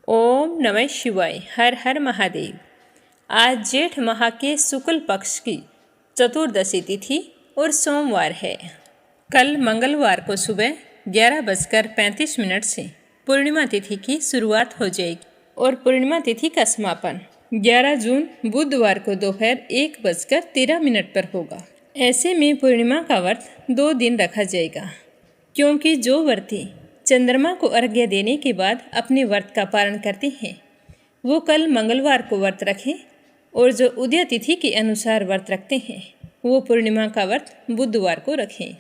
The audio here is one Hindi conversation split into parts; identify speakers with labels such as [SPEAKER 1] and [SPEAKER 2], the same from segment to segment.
[SPEAKER 1] ओम नमः शिवाय। हर हर महादेव। आज जेठ माह के शुक्ल पक्ष की चतुर्दशी तिथि और सोमवार है। कल मंगलवार को सुबह 11:35 से पूर्णिमा तिथि की शुरुआत हो जाएगी और पूर्णिमा तिथि का समापन 11 जून बुधवार को दोपहर 1:13 पर होगा। ऐसे में पूर्णिमा का व्रत 2 दिन रखा जाएगा, क्योंकि जो व्रती चंद्रमा को अर्घ्य देने के बाद अपने व्रत का पालन करते हैं वो कल मंगलवार को व्रत रखें, और जो उदय तिथि के अनुसार व्रत रखते हैं वो पूर्णिमा का व्रत बुधवार को रखें।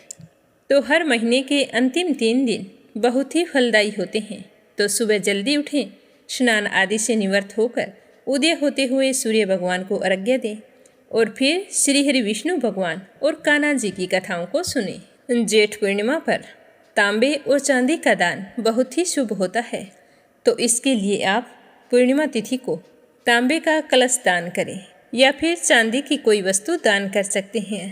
[SPEAKER 1] तो हर महीने के अंतिम 3 दिन बहुत ही फलदायी होते हैं। तो सुबह जल्दी उठें, स्नान आदि से निवृत्त होकर उदय होते हुए सूर्य भगवान को अर्घ्य दें और फिर श्री हरि विष्णु भगवान और कान्हा जी की कथाओं को सुनें। जेठ पूर्णिमा पर तांबे और चांदी का दान बहुत ही शुभ होता है, तो इसके लिए आप पूर्णिमा तिथि को तांबे का कलश दान करें या फिर चांदी की कोई वस्तु दान कर सकते हैं।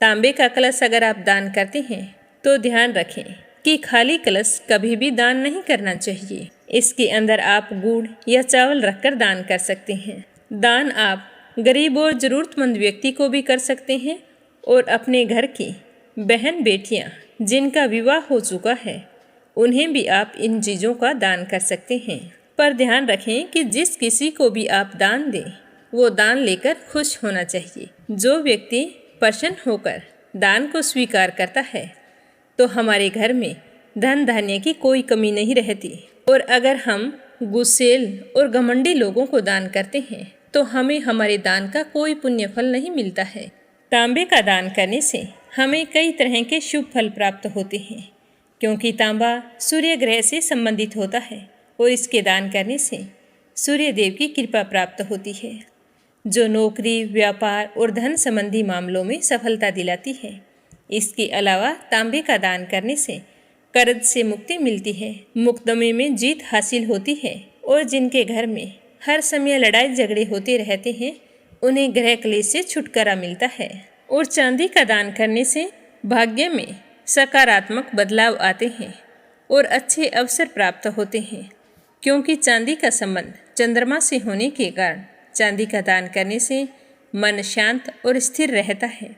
[SPEAKER 1] तांबे का कलश अगर आप दान करते हैं तो ध्यान रखें कि खाली कलश कभी भी दान नहीं करना चाहिए। इसके अंदर आप गुड़ या चावल रखकर दान कर सकते हैं। दान आप गरीब और ज़रूरतमंद व्यक्ति को भी कर सकते हैं और अपने घर की बहन बेटियां जिनका विवाह हो चुका है उन्हें भी आप इन चीज़ों का दान कर सकते हैं। पर ध्यान रखें कि जिस किसी को भी आप दान दें वो दान लेकर खुश होना चाहिए। जो व्यक्ति प्रसन्न होकर दान को स्वीकार करता है तो हमारे घर में धन धान्य की कोई कमी नहीं रहती। और अगर हम गुस्सेल और घमंडी लोगों को दान करते हैं तो हमें हमारे दान का कोई पुण्य फल नहीं मिलता है। तांबे का दान करने से हमें कई तरह के शुभ फल प्राप्त होते हैं, क्योंकि तांबा सूर्य ग्रह से संबंधित होता है और इसके दान करने से सूर्य देव की कृपा प्राप्त होती है, जो नौकरी, व्यापार और धन संबंधी मामलों में सफलता दिलाती है। इसके अलावा तांबे का दान करने से कर्ज से मुक्ति मिलती है, मुकदमे में जीत हासिल होती है, और जिनके घर में हर समय लड़ाई झगड़े होते रहते हैं उन्हें ग्रह क्लेश से छुटकारा मिलता है। और चांदी का दान करने से भाग्य में सकारात्मक बदलाव आते हैं और अच्छे अवसर प्राप्त होते हैं, क्योंकि चांदी का संबंध चंद्रमा से होने के कारण चांदी का दान करने से मन शांत और स्थिर रहता है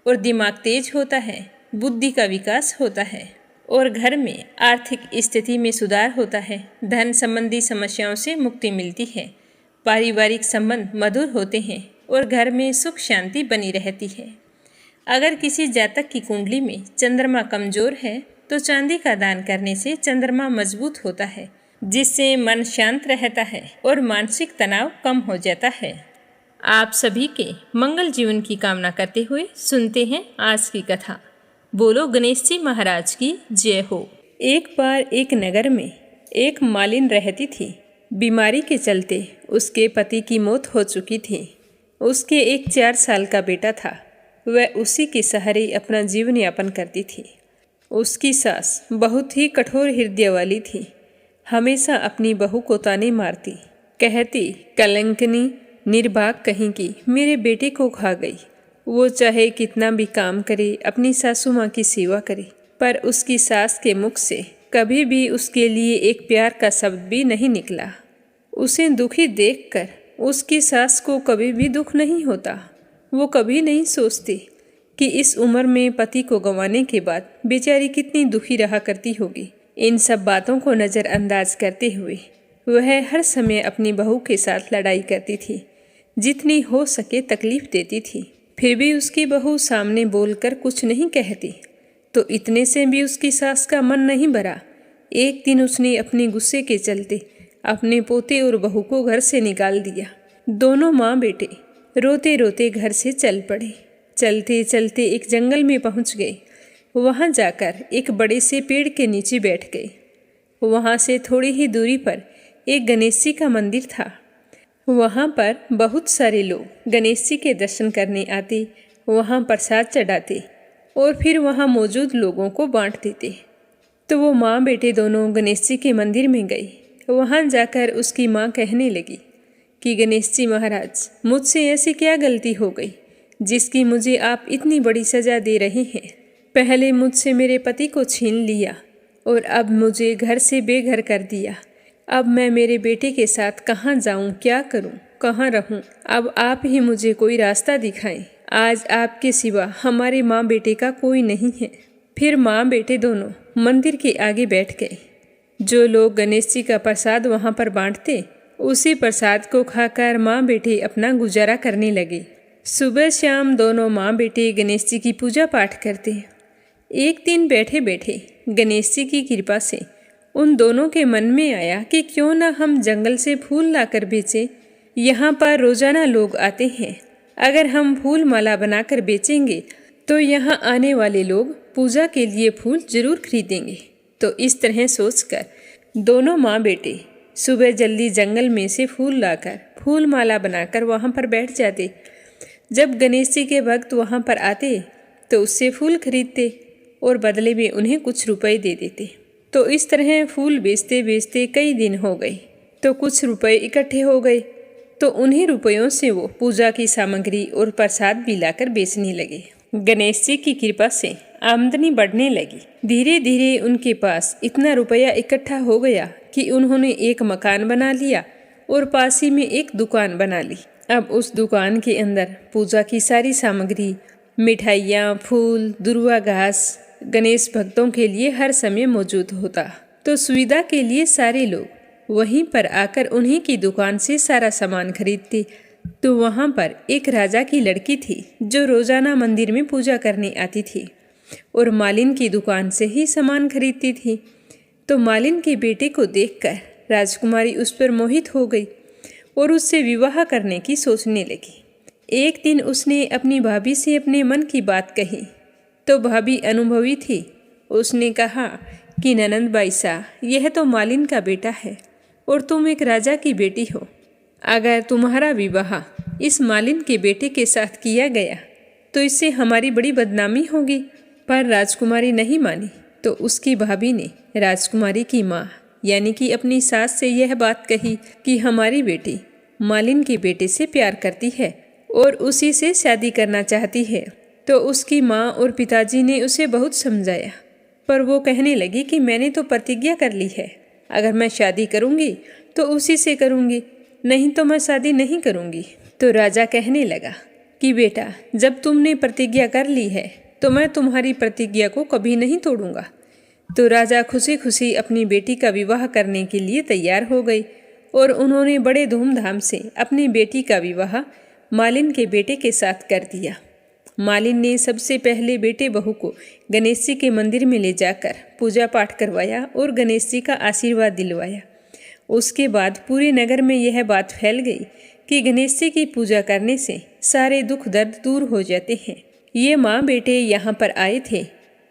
[SPEAKER 1] और दिमाग तेज होता है, बुद्धि का विकास होता है और घर में आर्थिक स्थिति में सुधार होता है। धन संबंधी समस्याओं से मुक्ति मिलती है, पारिवारिक संबंध मधुर होते हैं और घर में सुख शांति बनी रहती है। अगर किसी जातक की कुंडली में चंद्रमा कमजोर है तो चांदी का दान करने से चंद्रमा मजबूत होता है, जिससे मन शांत रहता है और मानसिक तनाव कम हो जाता है। आप सभी के मंगल जीवन की कामना करते हुए सुनते हैं आज की कथा। बोलो गणेश जी महाराज की जय हो। एक बार एक नगर में एक मालिन रहती थी। बीमारी के चलते उसके पति की मौत हो चुकी थी। उसके एक 4 साल का बेटा था। वह उसी के सहारे अपना जीवन यापन करती थी। उसकी सास बहुत ही कठोर हृदय वाली थी। हमेशा अपनी बहू को ताने मारती, कहती, कलंकनी, निर्भाग कहीं की मेरे बेटे को खा गई। वो चाहे कितना भी काम करे, अपनी सासू माँ की सेवा करे, पर उसकी सास के मुख से कभी भी उसके लिए एक प्यार का शब्द भी नहीं निकला। उसे दुखी देखकर उसकी सास को कभी भी दुख नहीं होता। वो कभी नहीं सोचती कि इस उम्र में पति को गंवाने के बाद बेचारी कितनी दुखी रहा करती होगी। इन सब बातों को नज़रअंदाज करते हुए वह हर समय अपनी बहू के साथ लड़ाई करती थी, जितनी हो सके तकलीफ देती थी। फिर भी उसकी बहू सामने बोलकर कुछ नहीं कहती, तो इतने से भी उसकी सास का मन नहीं भरा। एक दिन उसने अपने गुस्से के चलते अपने पोते और बहू को घर से निकाल दिया। दोनों माँ बेटे रोते रोते घर से चल पड़े। चलते चलते एक जंगल में पहुँच गए। वहाँ जाकर एक बड़े से पेड़ के नीचे बैठ गए। वहाँ से थोड़ी ही दूरी पर एक गणेश जी का मंदिर था। वहाँ पर बहुत सारे लोग गणेश जी के दर्शन करने आते, वहाँ प्रसाद चढ़ाते और फिर वहाँ मौजूद लोगों को बांट देते। तो वो माँ बेटे दोनों गणेश जी के मंदिर में गए। वहाँ जाकर उसकी माँ कहने लगी कि गणेश जी महाराज, मुझसे ऐसी क्या गलती हो गई जिसकी मुझे आप इतनी बड़ी सज़ा दे रहे हैं। पहले मुझसे मेरे पति को छीन लिया और अब मुझे घर से बेघर कर दिया। अब मैं मेरे बेटे के साथ कहाँ जाऊँ, क्या करूँ, कहाँ रहूँ? अब आप ही मुझे कोई रास्ता दिखाएं। आज आपके सिवा हमारे माँ बेटे का कोई नहीं है। फिर माँ बेटे दोनों मंदिर के आगे बैठ गए। जो लोग गणेश जी का प्रसाद वहाँ पर बांटते, उसी प्रसाद को खाकर माँ बेटे अपना गुजारा करने लगे। सुबह शाम दोनों माँ बेटे गणेश जी की पूजा पाठ करते। एक दिन बैठे बैठे गणेश जी की कृपा से उन दोनों के मन में आया कि क्यों ना हम जंगल से फूल लाकर बेचें। यहाँ पर रोजाना लोग आते हैं, अगर हम फूल माला बनाकर बेचेंगे तो यहाँ आने वाले लोग पूजा के लिए फूल जरूर खरीदेंगे। तो इस तरह सोचकर दोनों माँ बेटे सुबह जल्दी जंगल में से फूल लाकर फूल माला बनाकर वहाँ पर बैठ जाते। जब गणेश जी के भक्त वहाँ पर आते तो उससे फूल खरीदते और बदले में उन्हें कुछ रुपए दे देते। तो इस तरह फूल बेचते बेचते कई दिन हो गए। तो कुछ रुपए इकट्ठे हो गए, तो उन्हीं रुपयों से वो पूजा की सामग्री और प्रसाद भी लाकर बेचने लगे। गणेश जी की कृपा से आमदनी बढ़ने लगी। धीरे धीरे उनके पास इतना रुपया इकट्ठा हो गया कि उन्होंने एक मकान बना लिया और पास ही में एक दुकान बना ली। अब उस दुकान के अंदर पूजा की सारी सामग्री, मिठाइयाँ, फूल, दुर्वा घास गणेश भक्तों के लिए हर समय मौजूद होता। तो सुविधा के लिए सारे लोग वहीं पर आकर उन्हीं की दुकान से सारा सामान खरीदते। तो वहाँ पर एक राजा की लड़की थी जो रोजाना मंदिर में पूजा करने आती थी और मालिन की दुकान से ही सामान खरीदती थी। तो मालिन के बेटे को देखकर राजकुमारी उस पर मोहित हो गई और उससे विवाह करने की सोचने लगी। एक दिन उसने अपनी भाभी से अपने मन की बात कही। तो भाभी अनुभवी थी। उसने कहा कि ननंद बाईसा, यह तो मालिन का बेटा है और तुम एक राजा की बेटी हो। अगर तुम्हारा विवाह इस मालिन के बेटे के साथ किया गया तो इससे हमारी बड़ी बदनामी होगी। पर राजकुमारी नहीं मानी। तो उसकी भाभी ने राजकुमारी की माँ यानी कि अपनी सास से यह बात कही कि हमारी बेटी मालिन के बेटे से प्यार करती है और उसी से शादी करना चाहती है। तो उसकी माँ और पिताजी ने उसे बहुत समझाया, पर वो कहने लगी कि मैंने तो प्रतिज्ञा कर ली है, अगर मैं शादी करूँगी तो उसी से करूँगी, नहीं तो मैं शादी नहीं करूँगी। तो राजा कहने लगा कि बेटा, जब तुमने प्रतिज्ञा कर ली है तो मैं तुम्हारी प्रतिज्ञा को कभी नहीं तोड़ूंगा। तो राजा खुशी खुशी अपनी बेटी का विवाह करने के लिए तैयार हो गई और उन्होंने बड़े धूमधाम से अपनी बेटी का विवाह मालिन के बेटे के साथ कर दिया। मालिन ने सबसे पहले बेटे बहू को गणेश जी के मंदिर में ले जाकर पूजा पाठ करवाया और गणेश जी का आशीर्वाद दिलवाया। उसके बाद पूरे नगर में यह बात फैल गई कि गणेश जी की पूजा करने से सारे दुख दर्द दूर हो जाते हैं। ये माँ बेटे यहाँ पर आए थे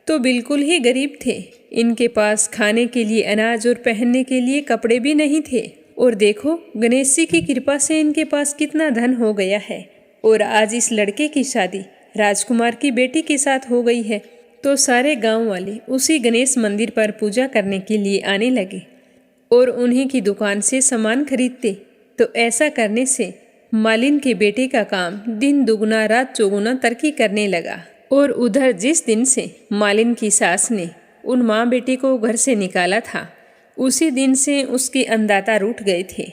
[SPEAKER 1] तो बिल्कुल ही गरीब थे। इनके पास खाने के लिए अनाज और पहनने के लिए कपड़े भी नहीं थे। और देखो, गणेश जी की कृपा से इनके पास कितना धन हो गया है। और आज इस लड़के की शादी राजकुमार की बेटी के साथ हो गई है। तो सारे गांव वाले उसी गणेश मंदिर पर पूजा करने के लिए आने लगे और उन्हीं की दुकान से सामान खरीदते। तो ऐसा करने से मालिन के बेटे का काम दिन दुगना रात चौगुना तरक्की करने लगा। और उधर जिस दिन से मालिन की सास ने उन माँ बेटे को घर से निकाला था, उसी दिन से उसके अन्नदाता रूठ गए थे।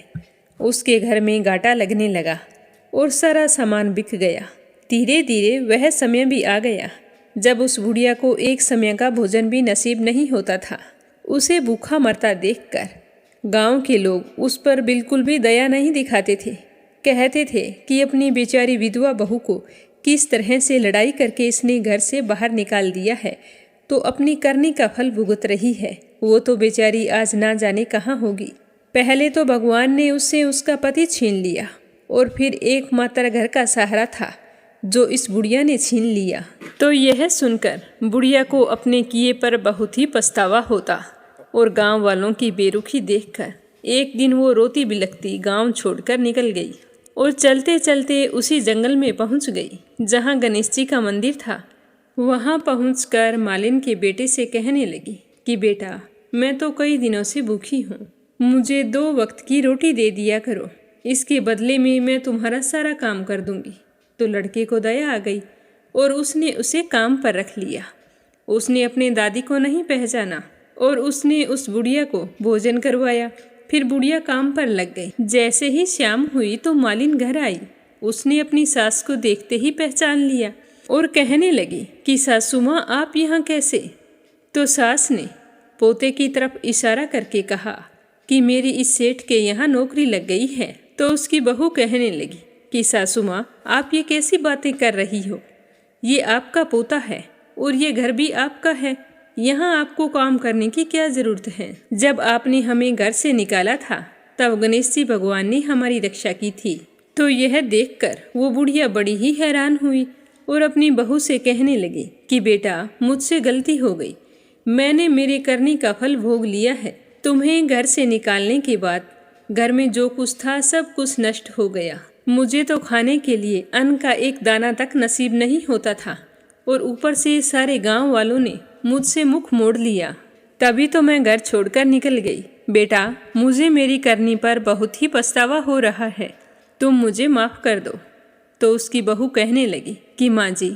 [SPEAKER 1] उसके घर में घाटा लगने लगा और सारा सामान बिक गया। धीरे धीरे वह समय भी आ गया जब उस बुढ़िया को एक समय का भोजन भी नसीब नहीं होता था। उसे भूखा मरता देखकर गांव के लोग उस पर बिल्कुल भी दया नहीं दिखाते थे। कहते थे कि अपनी बेचारी विधवा बहू को किस तरह से लड़ाई करके इसने घर से बाहर निकाल दिया है, तो अपनी करनी का फल भुगत रही है। वो तो बेचारी आज ना जाने कहाँ होगी। पहले तो भगवान ने उससे उसका पति छीन लिया और फिर एकमात्र घर का सहारा था जो इस बुढ़िया ने छीन लिया। तो यह सुनकर बुढ़िया को अपने किए पर बहुत ही पछतावा होता और गांव वालों की बेरुखी देखकर एक दिन वो रोती बिलखती गांव छोड़कर निकल गई और चलते चलते उसी जंगल में पहुंच गई जहां गणेश जी का मंदिर था। वहां पहुंचकर मालिन के बेटे से कहने लगी कि बेटा, मैं तो कई दिनों से भूखी हूँ, मुझे 2 वक्त की रोटी दे दिया करो, इसके बदले में मैं तुम्हारा सारा काम कर दूंगी। तो लड़के को दया आ गई और उसने उसे काम पर रख लिया। उसने अपने दादी को नहीं पहचाना और उसने उस बुढ़िया को भोजन करवाया। फिर बुढ़िया काम पर लग गई। जैसे ही शाम हुई तो मालिन घर आई। उसने अपनी सास को देखते ही पहचान लिया और कहने लगी कि सासू माँ आप यहाँ कैसे? तो सास ने पोते की तरफ इशारा करके कहा कि मेरी इस सेठ के यहाँ नौकरी लग गई है। तो उसकी बहू कहने लगी कि सासू माँ आप ये कैसी बातें कर रही हो? ये आपका पोता है और ये घर भी आपका है। यहाँ आपको काम करने की क्या जरूरत है? जब आपने हमें घर से निकाला था तब गणेश जी भगवान ने हमारी रक्षा की थी। तो यह देखकर वो बुढ़िया बड़ी ही हैरान हुई और अपनी बहू से कहने लगी कि बेटा मुझसे गलती हो गई, मैंने मेरे करने का फल भोग लिया है। तुम्हें घर से निकालने के बाद घर में जो कुछ था सब कुछ नष्ट हो गया। मुझे तो खाने के लिए अन्न का एक दाना तक नसीब नहीं होता था और ऊपर से सारे गांव वालों ने मुझसे मुख मोड़ लिया। तभी तो मैं घर छोड़कर निकल गई। बेटा मुझे मेरी करनी पर बहुत ही पछतावा हो रहा है, तुम मुझे माफ़ कर दो। तो उसकी बहू कहने लगी कि माँ जी,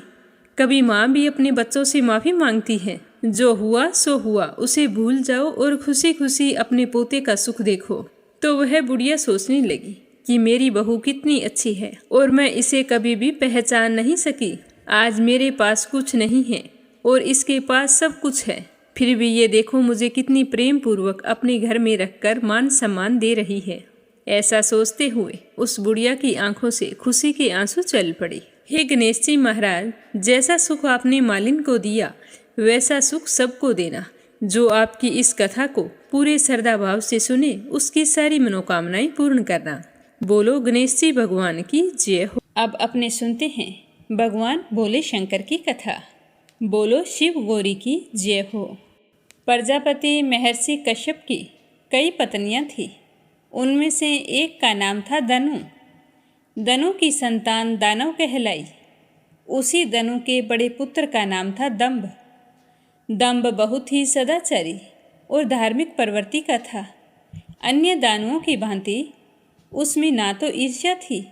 [SPEAKER 1] कभी माँ भी अपने बच्चों से माफ़ी मांगती है? जो हुआ सो हुआ, उसे भूल जाओ और खुशी खुशी अपने पोते का सुख देखो। तो वह बुढ़िया सोचने लगी कि मेरी बहू कितनी अच्छी है और मैं इसे कभी भी पहचान नहीं सकी। आज मेरे पास कुछ नहीं है और इसके पास सब कुछ है, फिर भी ये देखो मुझे कितनी प्रेम पूर्वक अपने घर में रखकर मान सम्मान दे रही है। ऐसा सोचते हुए उस बुढ़िया की आंखों से खुशी के आंसू चल पड़े। हे गणेश जी महाराज, जैसा सुख आपने मालिन को दिया वैसा सुख सबको देना। जो आपकी इस कथा को पूरे श्रद्धा भाव से सुने उसकी सारी मनोकामनाएं पूर्ण करना। बोलो गणेश जी भगवान की जय हो। अब अपने सुनते हैं भगवान भोले शंकर की कथा। बोलो शिव गौरी की जय हो। प्रजापति महर्षि कश्यप की कई पत्नियां थीं। उनमें से एक का नाम था दनु। दनु की संतान दानव कहलाई। उसी दनु के बड़े पुत्र का नाम था दंभ। दंभ बहुत ही सदाचारी और धार्मिक प्रवृत्ति का था। अन्य दानवों की भांति उसमें ना तो ईर्ष्या थी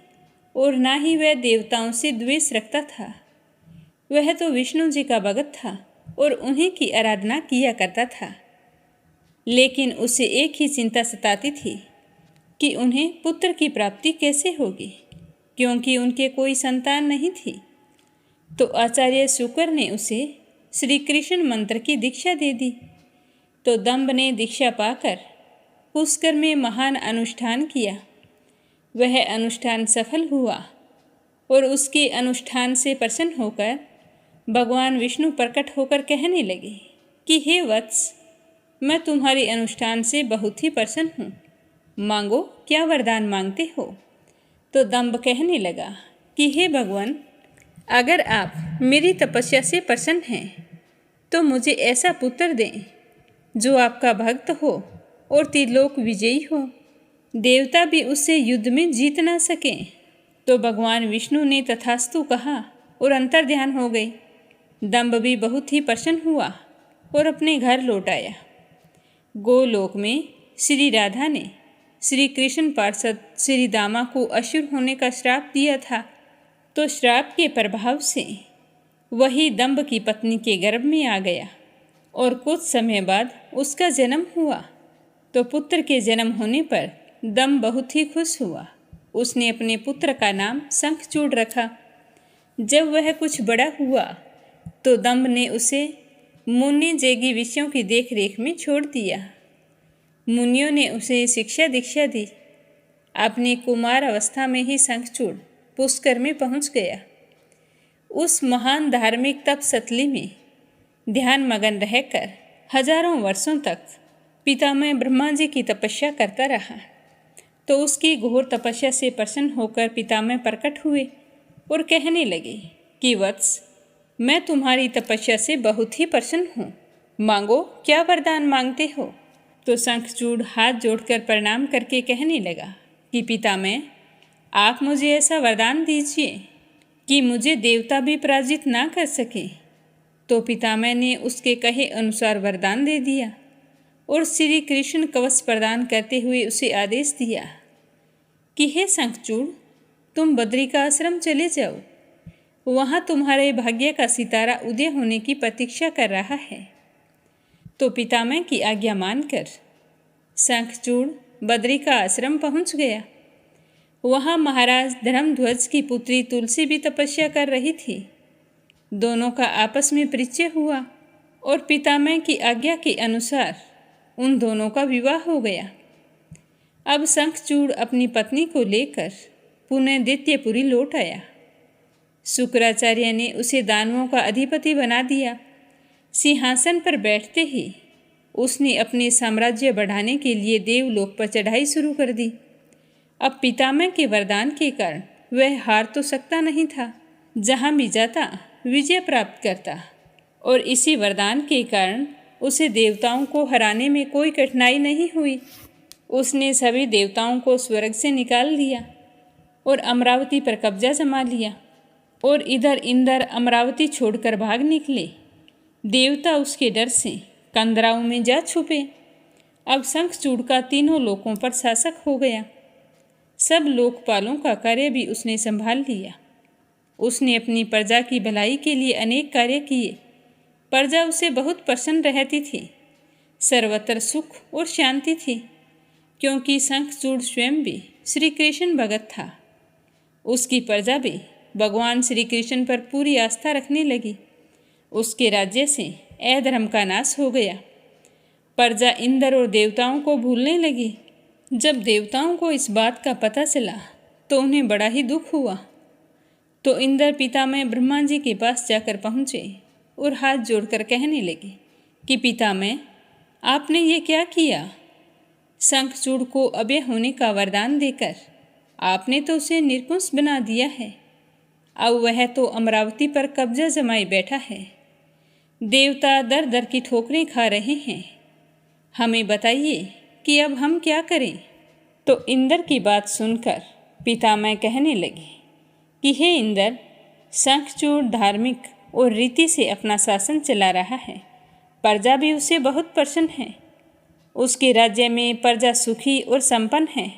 [SPEAKER 1] और ना ही वह देवताओं से द्वेष रखता था। वह तो विष्णु जी का भगत था और उन्हीं की आराधना किया करता था। लेकिन उसे एक ही चिंता सताती थी कि उन्हें पुत्र की प्राप्ति कैसे होगी, क्योंकि उनके कोई संतान नहीं थी। तो आचार्य शुक्र ने उसे श्री कृष्ण मंत्र की दीक्षा दे दी। तो दंभ ने दीक्षा पाकर पुष्कर में महान अनुष्ठान किया। वह अनुष्ठान सफल हुआ और उसके अनुष्ठान से प्रसन्न होकर भगवान विष्णु प्रकट होकर कहने लगे कि हे वत्स, मैं तुम्हारे अनुष्ठान से बहुत ही प्रसन्न हूँ, मांगो क्या वरदान मांगते हो। तो दंभ कहने लगा कि हे भगवान, अगर आप मेरी तपस्या से प्रसन्न हैं तो मुझे ऐसा पुत्र दें जो आपका भक्त हो और त्रिलोक विजयी हो, देवता भी उससे युद्ध में जीत ना सकें। तो भगवान विष्णु ने तथास्तु कहा और अंतर्ध्यान हो गए। दंभ भी बहुत ही प्रसन्न हुआ और अपने घर लौट आया। गोलोक में श्री राधा ने श्री कृष्ण पार्षद श्री दामा को असुर होने का श्राप दिया था। तो श्राप के प्रभाव से वही दंभ की पत्नी के गर्भ में आ गया और कुछ समय बाद उसका जन्म हुआ। तो पुत्र के जन्म होने पर दंभ बहुत ही खुश हुआ। उसने अपने पुत्र का नाम शंखचूड़ रखा। जब वह कुछ बड़ा हुआ तो दंभ ने उसे मुनि जेगी विषयों की देखरेख में छोड़ दिया। मुनियों ने उसे शिक्षा दीक्षा दी। अपनी कुमार अवस्था में ही शंखचूड़ पुष्कर में पहुंच गया। उस महान धार्मिक तपस्थली में ध्यान मगन रहकर हजारों वर्षों तक पितामह ब्रह्मा जी की तपस्या करता रहा। तो उसकी घोर तपस्या से प्रसन्न होकर पितामह प्रकट हुए और कहने लगे कि वत्स, मैं तुम्हारी तपस्या से बहुत ही प्रसन्न हूँ, मांगो क्या वरदान मांगते हो। तो शंखचूड़ हाथ जोड़कर प्रणाम करके कहने लगा कि पितामह, आप मुझे ऐसा वरदान दीजिए कि मुझे देवता भी पराजित ना कर सके। तो पितामह ने उसके कहे अनुसार वरदान दे दिया और श्री कृष्ण कवच प्रदान करते हुए उसे आदेश दिया कि हे शंखचूड़, तुम बद्री का आश्रम चले जाओ, वहाँ तुम्हारे भाग्य का सितारा उदय होने की प्रतीक्षा कर रहा है। तो पितामह की आज्ञा मानकर शंखचूड़ बद्री का आश्रम पहुंच गया। वहां महाराज धर्मध्वज की पुत्री तुलसी भी तपस्या कर रही थी। दोनों का आपस में परिचय हुआ और पितामह की आज्ञा के अनुसार उन दोनों का विवाह हो गया। अब शंखचूड़ अपनी पत्नी को लेकर पुनः दैत्यपुरी लौट आया। शुक्राचार्य ने उसे दानवों का अधिपति बना दिया। सिंहासन पर बैठते ही उसने अपने साम्राज्य बढ़ाने के लिए देवलोक पर चढ़ाई शुरू कर दी। अब पितामह के वरदान के कारण वह हार तो सकता नहीं था, जहाँ भी जाता विजय प्राप्त करता, और इसी वरदान के कारण उसे देवताओं को हराने में कोई कठिनाई नहीं हुई। उसने सभी देवताओं को स्वर्ग से निकाल दिया और अमरावती पर कब्जा जमा लिया, और इधर इंद्र अमरावती छोड़कर भाग निकले। देवता उसके डर से कंदराओं में जा छुपे। अब शंखचूड़ का तीनों लोकों पर शासक हो गया। सब लोकपालों का कार्य भी उसने संभाल लिया। उसने अपनी प्रजा की भलाई के लिए अनेक कार्य किए। प्रजा उसे बहुत प्रसन्न रहती थी। सर्वत्र सुख और शांति थी, क्योंकि शंखचूड़ स्वयं भी श्री कृष्ण भगत था। उसकी प्रजा भी भगवान श्री कृष्ण पर पूरी आस्था रखने लगी। उसके राज्य से अधर्म का नाश हो गया। प्रजा इंद्र और देवताओं को भूलने लगी। जब देवताओं को इस बात का पता चला तो उन्हें बड़ा ही दुख हुआ। तो इंद्र पितामह ब्रह्मा जी के पास जाकर पहुँचे और हाथ जोड़कर कहने लगे कि पितामह, आपने ये क्या किया? शंखचूड़ को अभय होने का वरदान देकर आपने तो उसे निर्कुंश बना दिया है। अब वह तो अमरावती पर कब्जा जमाए बैठा है। देवता दर दर की ठोकरें खा रहे हैं। हमें बताइए कि अब हम क्या करें? तो इंद्र की बात सुनकर पितामह कहने लगे कि हे इंद्र, शंखचूड़ धार्मिक और रीति से अपना शासन चला रहा है। प्रजा भी उससे बहुत प्रसन्न है। उसके राज्य में प्रजा सुखी और संपन्न है।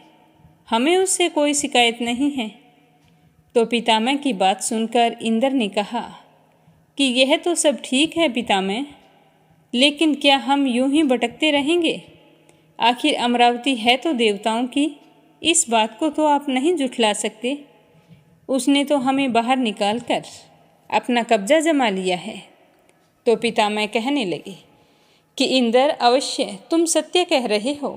[SPEAKER 1] हमें उससे कोई शिकायत नहीं है। तो पितामह की बात सुनकर इंद्र ने कहा कि यह तो सब ठीक है पितामह, लेकिन क्या हम यूं ही भटकते रहेंगे? आखिर अमरावती है तो देवताओं की, इस बात को तो आप नहीं जुठला सकते। उसने तो हमें बाहर निकाल कर अपना कब्जा जमा लिया है। तो पितामह कहने लगे कि इंद्र, अवश्य तुम सत्य कह रहे हो,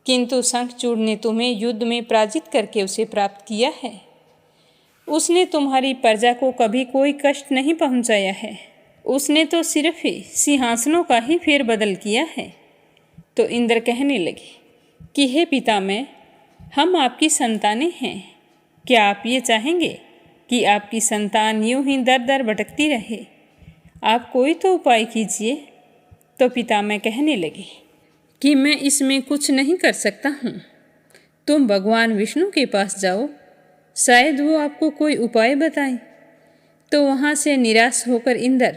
[SPEAKER 1] किंतु शंखचूड़ ने तुम्हें युद्ध में पराजित करके उसे प्राप्त किया है। उसने तुम्हारी प्रजा को कभी कोई कष्ट नहीं पहुंचाया है। उसने तो सिर्फ ही सिंहासनों का ही फेरबदल किया है। तो इंद्र कहने लगे कि हे पितामह, हम आपकी संतानें हैं। क्या आप ये चाहेंगे कि आपकी संतान यूं ही दर दर भटकती रहे? आप कोई तो उपाय कीजिए। तो पितामह कहने लगे कि मैं इसमें कुछ नहीं कर सकता हूँ। तुम भगवान विष्णु के पास जाओ, शायद वो आपको कोई उपाय बताएं। तो वहाँ से निराश होकर इंद्र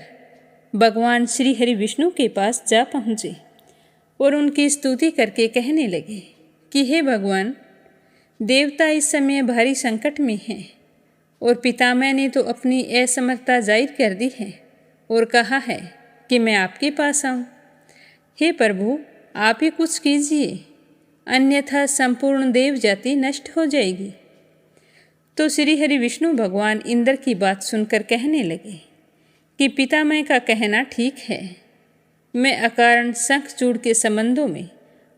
[SPEAKER 1] भगवान श्री हरि विष्णु के पास जा पहुँचे और उनकी स्तुति करके कहने लगे कि हे भगवान, देवता इस समय भारी संकट में हैं और पितामह ने तो अपनी असमर्थता जाहिर कर दी है और कहा है कि मैं आपके पास आऊँ। हे प्रभु, आप ही कुछ कीजिए, अन्यथा संपूर्ण देव जाति नष्ट हो जाएगी। तो श्री हरि विष्णु भगवान इंद्र की बात सुनकर कहने लगे कि पितामह का कहना ठीक है। मैं अकारण शंखचूड़ के संबंधों में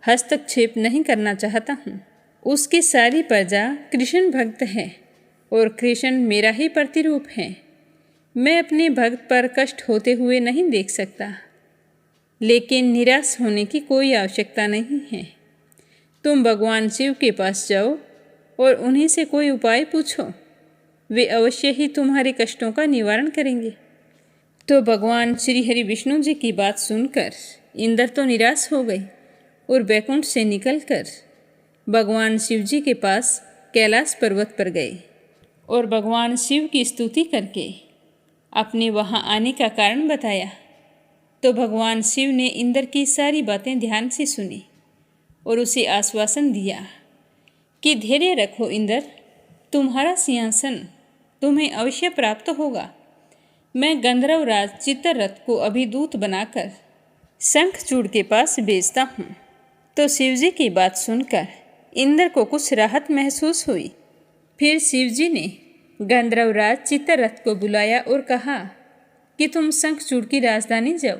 [SPEAKER 1] हस्तक्षेप नहीं करना चाहता हूँ। उसकी सारी प्रजा कृष्ण भक्त है और कृष्ण मेरा ही प्रतिरूप है। मैं अपने भक्त पर कष्ट होते हुए नहीं देख सकता, लेकिन निराश होने की कोई आवश्यकता नहीं है। तुम भगवान शिव के पास जाओ और उन्हीं से कोई उपाय पूछो। वे अवश्य ही तुम्हारे कष्टों का निवारण करेंगे। तो भगवान श्री हरि विष्णु जी की बात सुनकर इंद्र तो निराश हो गए और बैकुंठ से निकलकर भगवान शिव जी के पास कैलाश पर्वत पर गए और भगवान शिव की स्तुति करके अपने वहाँ आने का कारण बताया। तो भगवान शिव ने इंद्र की सारी बातें ध्यान से सुनी और उसे आश्वासन दिया कि धैर्य रखो इंद्र, तुम्हारा सिंहासन तुम्हें अवश्य प्राप्त होगा। मैं गंधर्वराज चित्ररथ को अभी दूत बनाकर शंखचूड़ के पास भेजता हूँ। तो शिवजी की बात सुनकर इंद्र को कुछ राहत महसूस हुई। फिर शिवजी ने गंधर्वराज चित्ररथ को बुलाया और कहा कि तुम शंखचूड़ की राजधानी जाओ।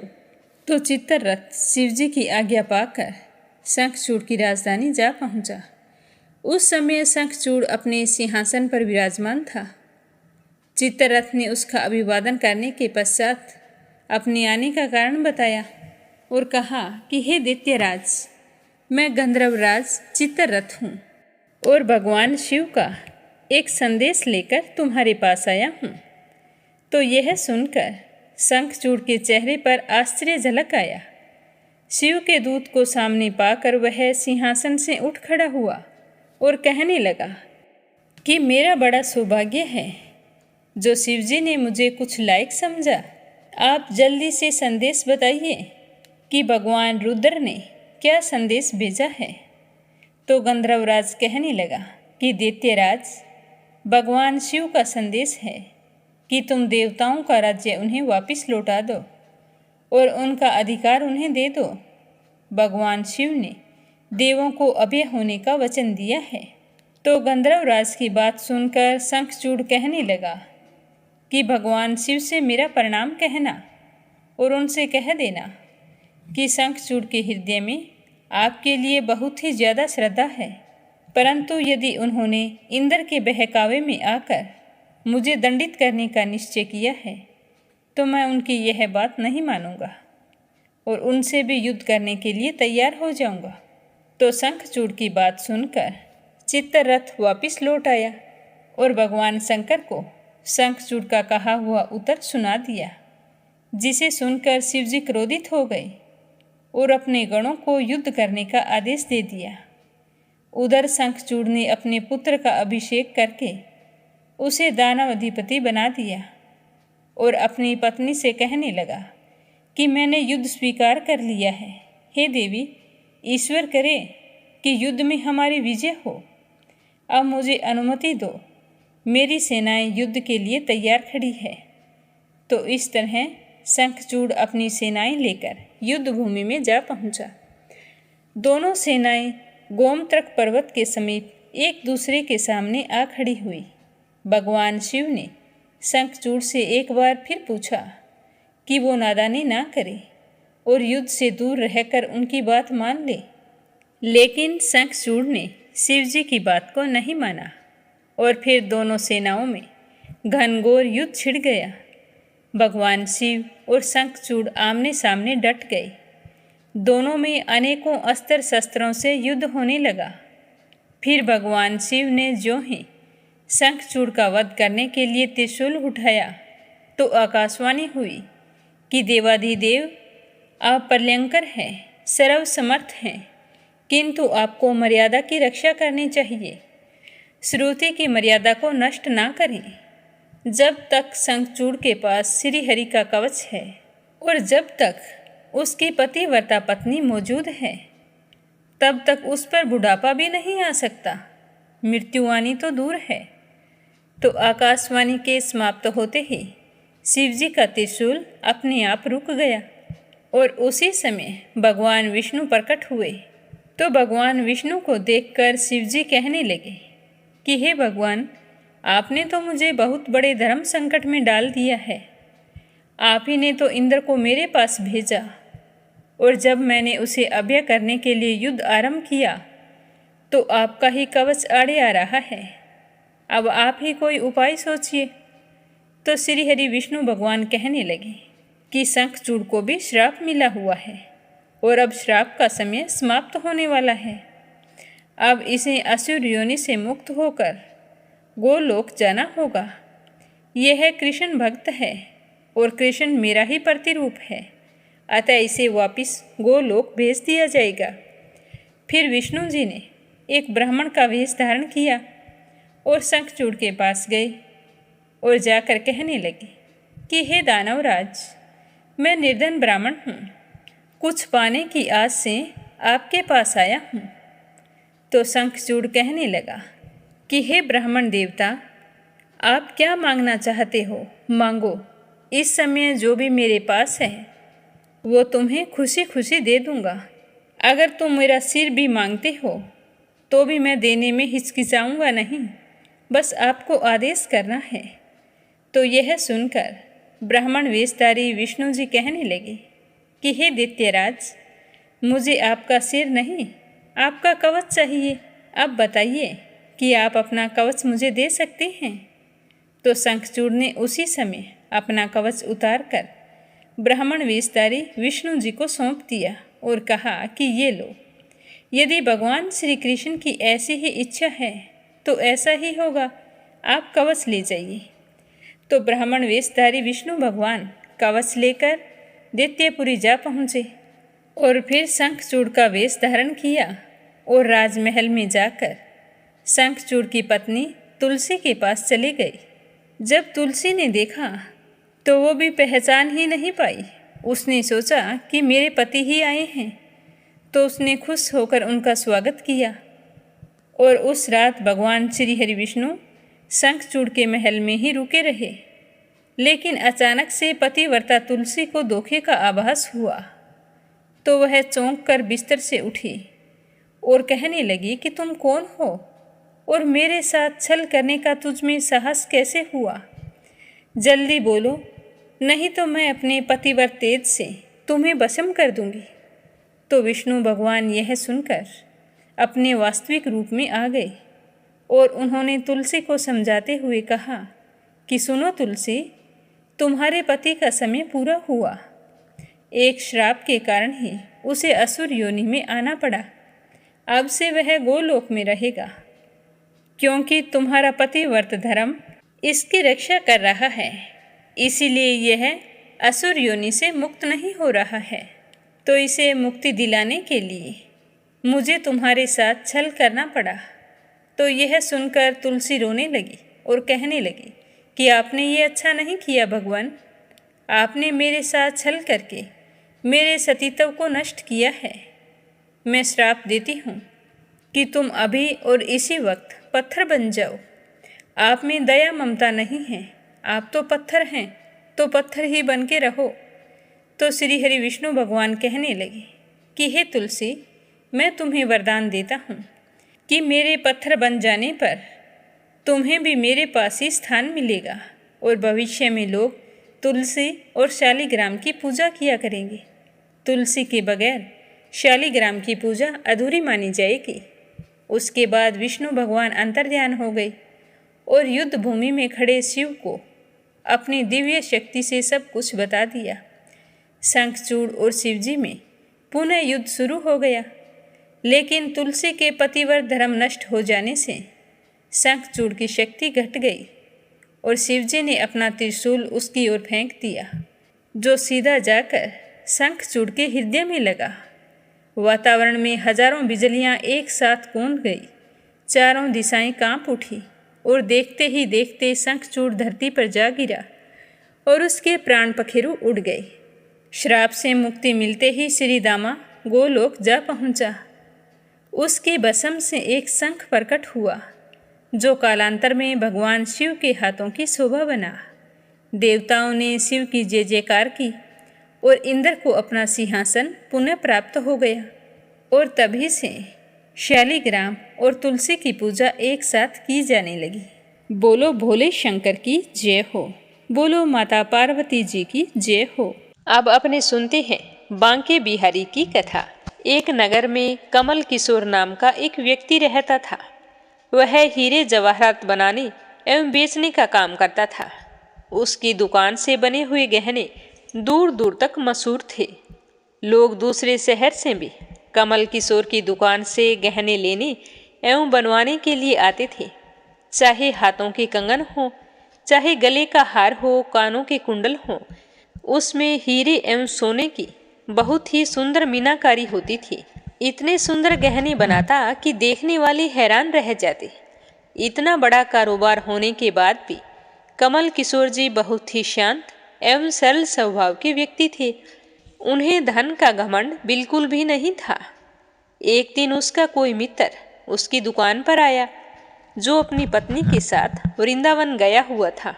[SPEAKER 1] तो चित्ररथ शिवजी की आज्ञा पाकर शंखचूड़ की राजधानी जा पहुंचा। उस समय शंखचूड़ अपने सिंहासन पर विराजमान था। चित्ररथ ने उसका अभिवादन करने के पश्चात अपने आने का कारण बताया और कहा कि हे दैत्यराज, मैं गंधर्वराज चित्ररथ हूँ और भगवान शिव का एक संदेश लेकर तुम्हारे पास आया हूँ। तो यह सुनकर शंखचूड़ के चेहरे पर आश्चर्य झलक आया। शिव के दूत को सामने पाकर वह सिंहासन से उठ खड़ा हुआ और कहने लगा कि मेरा बड़ा सौभाग्य है जो शिवजी ने मुझे कुछ लायक समझा। आप जल्दी से संदेश बताइए कि भगवान रुद्र ने क्या संदेश भेजा है। तो गंधर्वराज कहने लगा कि दैत्यराज, भगवान शिव का संदेश है कि तुम देवताओं का राज्य उन्हें वापस लौटा दो और उनका अधिकार उन्हें दे दो। भगवान शिव ने देवों को अभय होने का वचन दिया है। तो गंधर्वराज की बात सुनकर शंखचूड़ कहने लगा कि भगवान शिव से मेरा प्रणाम कहना और उनसे कह देना कि शंखचूड़ के हृदय में आपके लिए बहुत ही ज़्यादा श्रद्धा है, परंतु यदि उन्होंने इंद्र के बहकावे में आकर मुझे दंडित करने का निश्चय किया है तो मैं उनकी यह बात नहीं मानूंगा और उनसे भी युद्ध करने के लिए तैयार हो जाऊंगा। तो शंखचूड़ की बात सुनकर चित्ररथ वापस लौट आया और भगवान शंकर को शंखचूड़ का कहा हुआ उत्तर सुना दिया, जिसे सुनकर शिवजी क्रोधित हो गए और अपने गणों को युद्ध करने का आदेश दे दिया। उधर शंखचूड़ ने अपने पुत्र का अभिषेक करके उसे दानव अधिपति बना दिया और अपनी पत्नी से कहने लगा कि मैंने युद्ध स्वीकार कर लिया है। हे देवी, ईश्वर करे कि युद्ध में हमारी विजय हो। अब मुझे अनुमति दो, मेरी सेनाएं युद्ध के लिए तैयार खड़ी है। तो इस तरह शंखचूड़ अपनी सेनाएं लेकर युद्ध भूमि में जा पहुंचा। दोनों सेनाएं गोमत्रक पर्वत के समीप एक दूसरे के सामने आ खड़ी हुई। भगवान शिव ने शंखचूड़ से एक बार फिर पूछा कि वो नादानी ना करे और युद्ध से दूर रहकर उनकी बात मान ले, लेकिन शंखचूड़ ने शिवजी की बात को नहीं माना और फिर दोनों सेनाओं में घनघोर युद्ध छिड़ गया। भगवान शिव और शंखचूड़ आमने सामने डट गए। दोनों में अनेकों अस्त्र शस्त्रों से युद्ध होने लगा। फिर भगवान शिव ने ज्यों ही शंखचूड़ का वध करने के लिए त्रिशूल उठाया तो आकाशवाणी हुई कि देवाधिदेव, आप प्रलयंकर हैं, सर्वसमर्थ हैं, किंतु आपको मर्यादा की रक्षा करनी चाहिए। श्रुति की मर्यादा को नष्ट ना करें। जब तक शंखचूड़ के पास श्रीहरि का कवच है और जब तक उसकी पतिव्रता पत्नी मौजूद है, तब तक उस पर बुढ़ापा भी नहीं आ सकता, मृत्युवाणी तो दूर है। तो आकाशवाणी के समाप्त होते ही शिवजी का त्रिशूल अपने आप रुक गया और उसी समय भगवान विष्णु प्रकट हुए। तो भगवान विष्णु को देखकर शिवजी कहने लगे कि हे भगवान, आपने तो मुझे बहुत बड़े धर्म संकट में डाल दिया है। आप ही ने तो इंद्र को मेरे पास भेजा और जब मैंने उसे अभय करने के लिए युद्ध आरंभ किया तो आपका ही कवच आड़े आ रहा है। अब आप ही कोई उपाय सोचिए। तो श्रीहरि विष्णु भगवान कहने लगे कि शंखचूड़ को भी श्राप मिला हुआ है और अब श्राप का समय समाप्त होने वाला है। अब इसे असुर योनि से मुक्त होकर गोलोक जाना होगा। यह कृष्ण भक्त है और कृष्ण मेरा ही प्रतिरूप है, अतः इसे वापस गोलोक भेज दिया जाएगा। फिर विष्णु जी ने एक ब्राह्मण का वेश धारण किया और शंखचूड़ के पास गए और जाकर कहने लगे कि हे दानवराज, मैं निर्धन ब्राह्मण हूँ, कुछ पाने की आस से आपके पास आया हूँ। तो शंखचूड़ कहने लगा कि हे ब्राह्मण देवता, आप क्या मांगना चाहते हो, मांगो। इस समय जो भी मेरे पास है वो तुम्हें खुशी खुशी दे दूँगा। अगर तुम मेरा सिर भी मांगते हो तो भी मैं देने में हिचकिचाऊंगा नहीं, बस आपको आदेश करना है। तो यह सुनकर ब्राह्मण वेशधारी विष्णु जी कहने लगे कि हे दैत्यराज, मुझे आपका सिर नहीं, आपका कवच चाहिए। अब बताइए कि आप अपना कवच मुझे दे सकते हैं। तो शंखचूड़ ने उसी समय अपना कवच उतार कर ब्राह्मण वेशधारी विष्णु जी को सौंप दिया और कहा कि ये लो, यदि भगवान श्री कृष्ण की ऐसी ही इच्छा है तो ऐसा ही होगा, आप कवच ले जाइए। तो ब्राह्मण वेशधारी विष्णु भगवान कवच लेकर दैत्यपुरी जा पहुँचे और फिर शंखचूड़ का वेश धारण किया और राजमहल में जाकर शंखचूड़ की पत्नी तुलसी के पास चली गई। जब तुलसी ने देखा तो वो भी पहचान ही नहीं पाई। उसने सोचा कि मेरे पति ही आए हैं, तो उसने खुश होकर उनका स्वागत किया और उस रात भगवान श्री हरि विष्णु शंखचूड़ के महल में ही रुके रहे। लेकिन अचानक से पतिव्रता तुलसी को धोखे का आभास हुआ, तो वह चौंक कर बिस्तर से उठी और कहने लगी कि तुम कौन हो और मेरे साथ छल करने का तुझ में साहस कैसे हुआ? जल्दी बोलो, नहीं तो मैं अपने पतिव्रत तेज से तुम्हें भस्म कर दूंगी। तो विष्णु भगवान यह सुनकर अपने वास्तविक रूप में आ गए और उन्होंने तुलसी को समझाते हुए कहा कि सुनो तुलसी, तुम्हारे पति का समय पूरा हुआ। एक श्राप के कारण ही उसे असुर योनि में आना पड़ा। अब से वह गोलोक में रहेगा, क्योंकि तुम्हारा पतिव्रत धर्म इसकी रक्षा कर रहा है, इसीलिए यह असुर योनि से मुक्त नहीं हो रहा है। तो इसे मुक्ति दिलाने के लिए मुझे तुम्हारे साथ छल करना पड़ा। तो यह सुनकर तुलसी रोने लगी और कहने लगी कि आपने ये अच्छा नहीं किया भगवान, आपने मेरे साथ छल करके मेरे सतीत्व को नष्ट किया है। मैं श्राप देती हूँ कि तुम अभी और इसी वक्त पत्थर बन जाओ। आप में दया ममता नहीं है, आप तो पत्थर हैं, तो पत्थर ही बन के रहो। तो श्री हरि विष्णु भगवान कहने लगे कि हे तुलसी, मैं तुम्हें वरदान देता हूँ कि मेरे पत्थर बन जाने पर तुम्हें भी मेरे पास ही स्थान मिलेगा और भविष्य में लोग तुलसी और शालिग्राम की पूजा किया करेंगे। तुलसी के बगैर शालिग्राम की पूजा अधूरी मानी जाएगी। उसके बाद विष्णु भगवान अंतर्ध्यान हो गए और युद्ध भूमि में खड़े शिव को अपनी दिव्य शक्ति से सब कुछ बता दिया। शंखचूड़ और शिवजी में पुनः युद्ध शुरू हो गया, लेकिन तुलसी के पतिव्रत धर्म नष्ट हो जाने से शंखचूड़ की शक्ति घट गई और शिवजी ने अपना त्रिशूल उसकी ओर फेंक दिया, जो सीधा जाकर शंखचूड़ के हृदय में लगा। वातावरण में हजारों बिजलियां एक साथ गूंज गई, चारों दिशाएं कांप उठी और देखते ही देखते शंखचूड़ धरती पर जा गिरा और उसके प्राण पखेरु उड़ गए। श्राप से मुक्ति मिलते ही श्री दामा गोलोक जा पहुंचा। उसके भस्म से एक शंख प्रकट हुआ, जो कालांतर में भगवान शिव के हाथों की शोभा बना। देवताओं ने शिव की जय जयकार की और इंद्र को अपना सिंहासन पुनः प्राप्त हो गया और तभी से शालिग्राम और तुलसी की पूजा एक साथ की जाने लगी। बोलो भोले शंकर की जय हो, बोलो माता पार्वती जी की जय हो। अब अपने सुनते हैं बांके बिहारी की कथा। एक नगर में कमल किशोर नाम का एक व्यक्ति रहता था। वह हीरे जवाहरात बनाने एवं बेचने का काम करता था। उसकी दुकान से बने हुए गहने दूर दूर तक मशहूर थे। लोग दूसरे शहर से भी कमल किशोर की दुकान से गहने लेने एवं बनवाने के लिए आते थे। चाहे हाथों के कंगन हो, चाहे गले का हार हो, कानों के कुंडल हो, उसमें हीरे एवं सोने की बहुत ही सुंदर मीनाकारी होती थी। इतने सुंदर गहने बनाता कि देखने वाले हैरान रह जाते। इतना बड़ा कारोबार होने के बाद भी कमल किशोर जी बहुत ही शांत एवं सरल स्वभाव के व्यक्ति थे। उन्हें धन का घमंड बिल्कुल भी नहीं था। एक दिन उसका कोई मित्र उसकी दुकान पर आया, जो अपनी पत्नी के साथ वृंदावन गया हुआ था।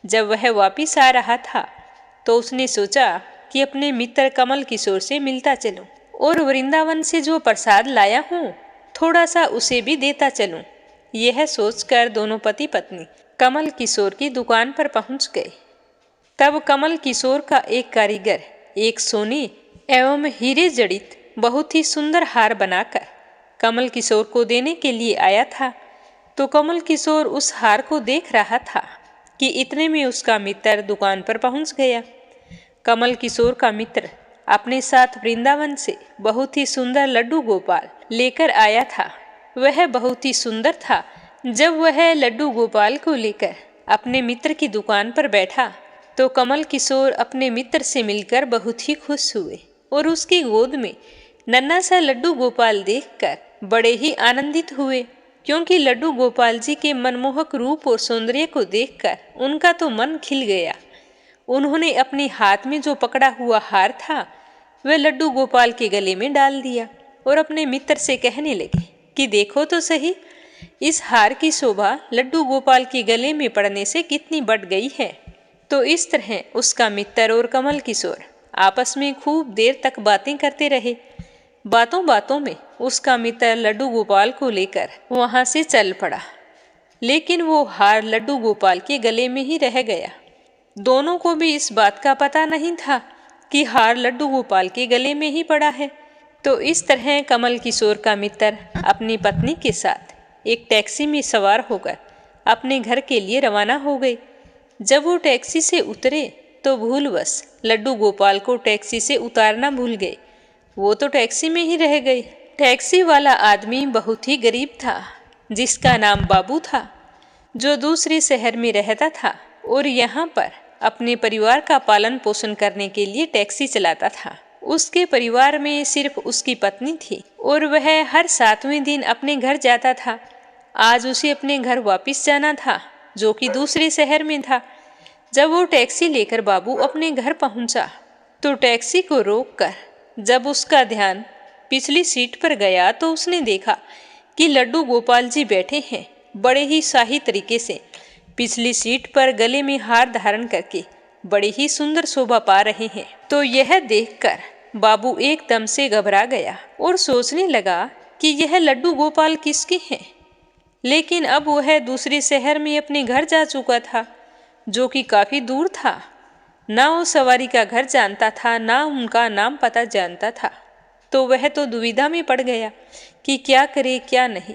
[SPEAKER 1] जब वह वापिस आ रहा था तो उसने सोचा कि अपने मित्र कमल किशोर से मिलता चलूं और वृंदावन से जो प्रसाद लाया हूँ थोड़ा सा उसे भी देता चलूं। यह सोचकर दोनों पति पत्नी कमल किशोर की दुकान पर पहुंच गए। तब कमल किशोर का एक कारीगर एक सोने एवं हीरे जड़ित बहुत ही सुंदर हार बनाकर कमल किशोर को देने के लिए आया था। तो कमल किशोर उस हार को देख रहा था कि इतने में उसका मित्र दुकान पर पहुंच गया। कमल किशोर का मित्र अपने साथ वृंदावन से बहुत ही सुंदर लड्डू गोपाल लेकर आया था। वह बहुत ही सुंदर था। जब वह लड्डू गोपाल को लेकर अपने मित्र की दुकान पर बैठा तो कमल किशोर अपने मित्र से मिलकर बहुत ही खुश हुए और उसकी गोद में नन्हा सा लड्डू गोपाल देखकर बड़े ही आनंदित हुए, क्योंकि लड्डू गोपाल जी के मनमोहक रूप और सौंदर्य को देखकर उनका तो मन खिल गया। उन्होंने अपने हाथ में जो पकड़ा हुआ हार था वह लड्डू गोपाल के गले में डाल दिया और अपने मित्र से कहने लगे कि देखो तो सही, इस हार की शोभा लड्डू गोपाल के गले में पड़ने से कितनी बढ़ गई है। तो इस तरह उसका मित्र और कमल किशोर आपस में खूब देर तक बातें करते रहे। बातों बातों में उसका मित्र लड्डू गोपाल को लेकर वहां से चल पड़ा, लेकिन वो हार लड्डू गोपाल के गले में ही रह गया। दोनों को भी इस बात का पता नहीं था कि हार लड्डू गोपाल के गले में ही पड़ा है। तो इस तरह कमल किशोर का मित्र अपनी पत्नी के साथ एक टैक्सी में सवार होकर अपने घर के लिए रवाना हो गए। जब वो टैक्सी से उतरे तो भूलवश लड्डू गोपाल को टैक्सी से उतारना भूल गए। वो तो टैक्सी में ही रह गए। टैक्सी वाला आदमी बहुत ही गरीब था, जिसका नाम बाबू था, जो दूसरे शहर में रहता था और यहाँ पर अपने परिवार का पालन पोषण करने के लिए टैक्सी चलाता था। उसके परिवार में सिर्फ उसकी पत्नी थी और वह हर 7वें दिन अपने घर जाता था। आज उसे अपने घर वापस जाना था, जो कि दूसरे शहर में था। जब वो टैक्सी लेकर बाबू अपने घर पहुंचा तो टैक्सी को रोककर जब उसका ध्यान पिछली सीट पर गया तो उसने देखा कि लड्डू गोपाल जी बैठे हैं बड़े ही शाही तरीके से पिछली सीट पर, गले में हार धारण करके बड़े ही सुंदर शोभा पा रहे हैं। तो यह देखकर बाबू एकदम से घबरा गया और सोचने लगा कि यह लड्डू गोपाल किसके हैं। लेकिन अब वह दूसरे शहर में अपने घर जा चुका था, जो कि काफी दूर था। ना वो सवारी का घर जानता था, ना उनका नाम पता जानता था। तो वह तो दुविधा में पड़ गया कि क्या करे क्या नहीं।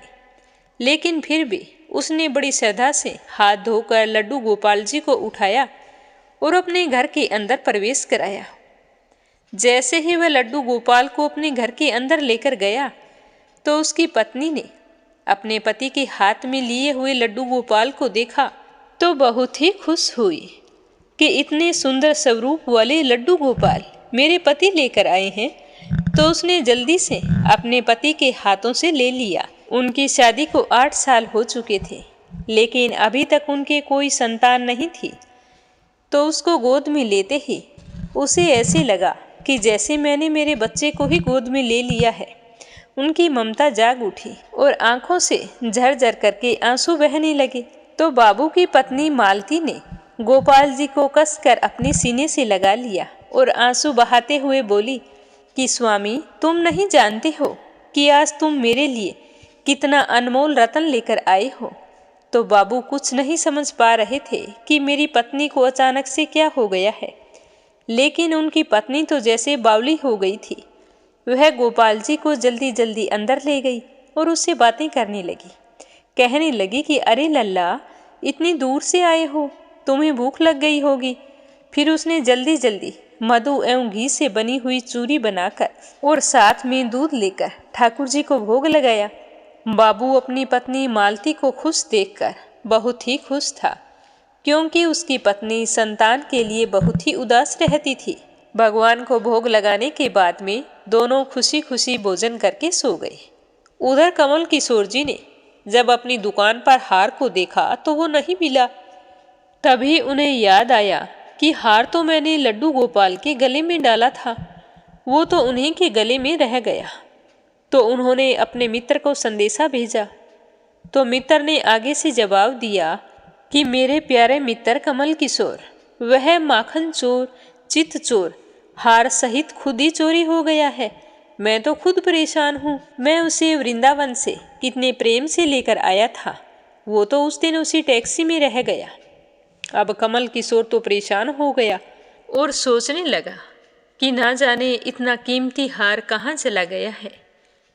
[SPEAKER 1] लेकिन फिर भी उसने बड़ी श्रद्धा से हाथ धोकर लड्डू गोपाल जी को उठाया और अपने घर के अंदर प्रवेश कराया। जैसे ही वह लड्डू गोपाल को अपने घर के अंदर लेकर गया तो उसकी पत्नी ने अपने पति के हाथ में लिए हुए लड्डू गोपाल को देखा तो बहुत ही खुश हुई कि इतने सुंदर स्वरूप वाले लड्डू गोपाल मेरे पति लेकर आए हैं। तो उसने जल्दी से अपने पति के हाथों से ले लिया। उनकी शादी को 8 साल हो चुके थे, लेकिन अभी तक उनके कोई संतान नहीं थी। तो उसको गोद में लेते ही उसे ऐसे लगा कि जैसे मैंने मेरे बच्चे को ही गोद में ले लिया है। उनकी ममता जाग उठी और आंखों से झरझर करके आंसू बहने लगे। तो बाबू की पत्नी मालती ने गोपाल जी को कसकर अपने सीने से लगा लिया और आंसू बहाते हुए बोली कि स्वामी, तुम नहीं जानते हो कि आज तुम मेरे लिए कितना अनमोल रतन लेकर आए हो। तो बाबू कुछ नहीं समझ पा रहे थे कि मेरी पत्नी को अचानक से क्या हो गया है, लेकिन उनकी पत्नी तो जैसे बावली हो गई थी। वह गोपाल जी को जल्दी जल्दी अंदर ले गई और उससे बातें करने लगी। कहने लगी कि अरे लल्ला, इतनी दूर से आए हो, तुम्हें भूख लग गई होगी। फिर उसने जल्दी जल्दी मधु एवं घी से बनी हुई चूरी बनाकर और साथ में दूध लेकर ठाकुर जी को भोग लगाया। बाबू अपनी पत्नी मालती को खुश देखकर बहुत ही खुश था, क्योंकि उसकी पत्नी संतान के लिए बहुत ही उदास रहती थी। भगवान को भोग लगाने के बाद में दोनों खुशी खुशी भोजन करके सो गए। उधर कमल किशोर जी ने जब अपनी दुकान पर हार को देखा तो वो नहीं मिला। तभी उन्हें याद आया कि हार तो मैंने लड्डू गोपाल के गले में डाला था, वो तो उन्हीं के गले में रह गया। तो उन्होंने अपने मित्र को संदेशा भेजा। तो मित्र ने आगे से जवाब दिया कि मेरे प्यारे मित्र कमल किशोर, वह माखन चोर, चित चोर हार सहित खुद ही चोरी हो गया है। मैं तो खुद परेशान हूँ। मैं उसे वृंदावन से कितने प्रेम से लेकर आया था, वो तो उस दिन उसी टैक्सी में रह गया। अब कमल किशोर तो परेशान हो गया और सोचने लगा कि ना जाने इतना कीमती हार कहाँ चला गया है।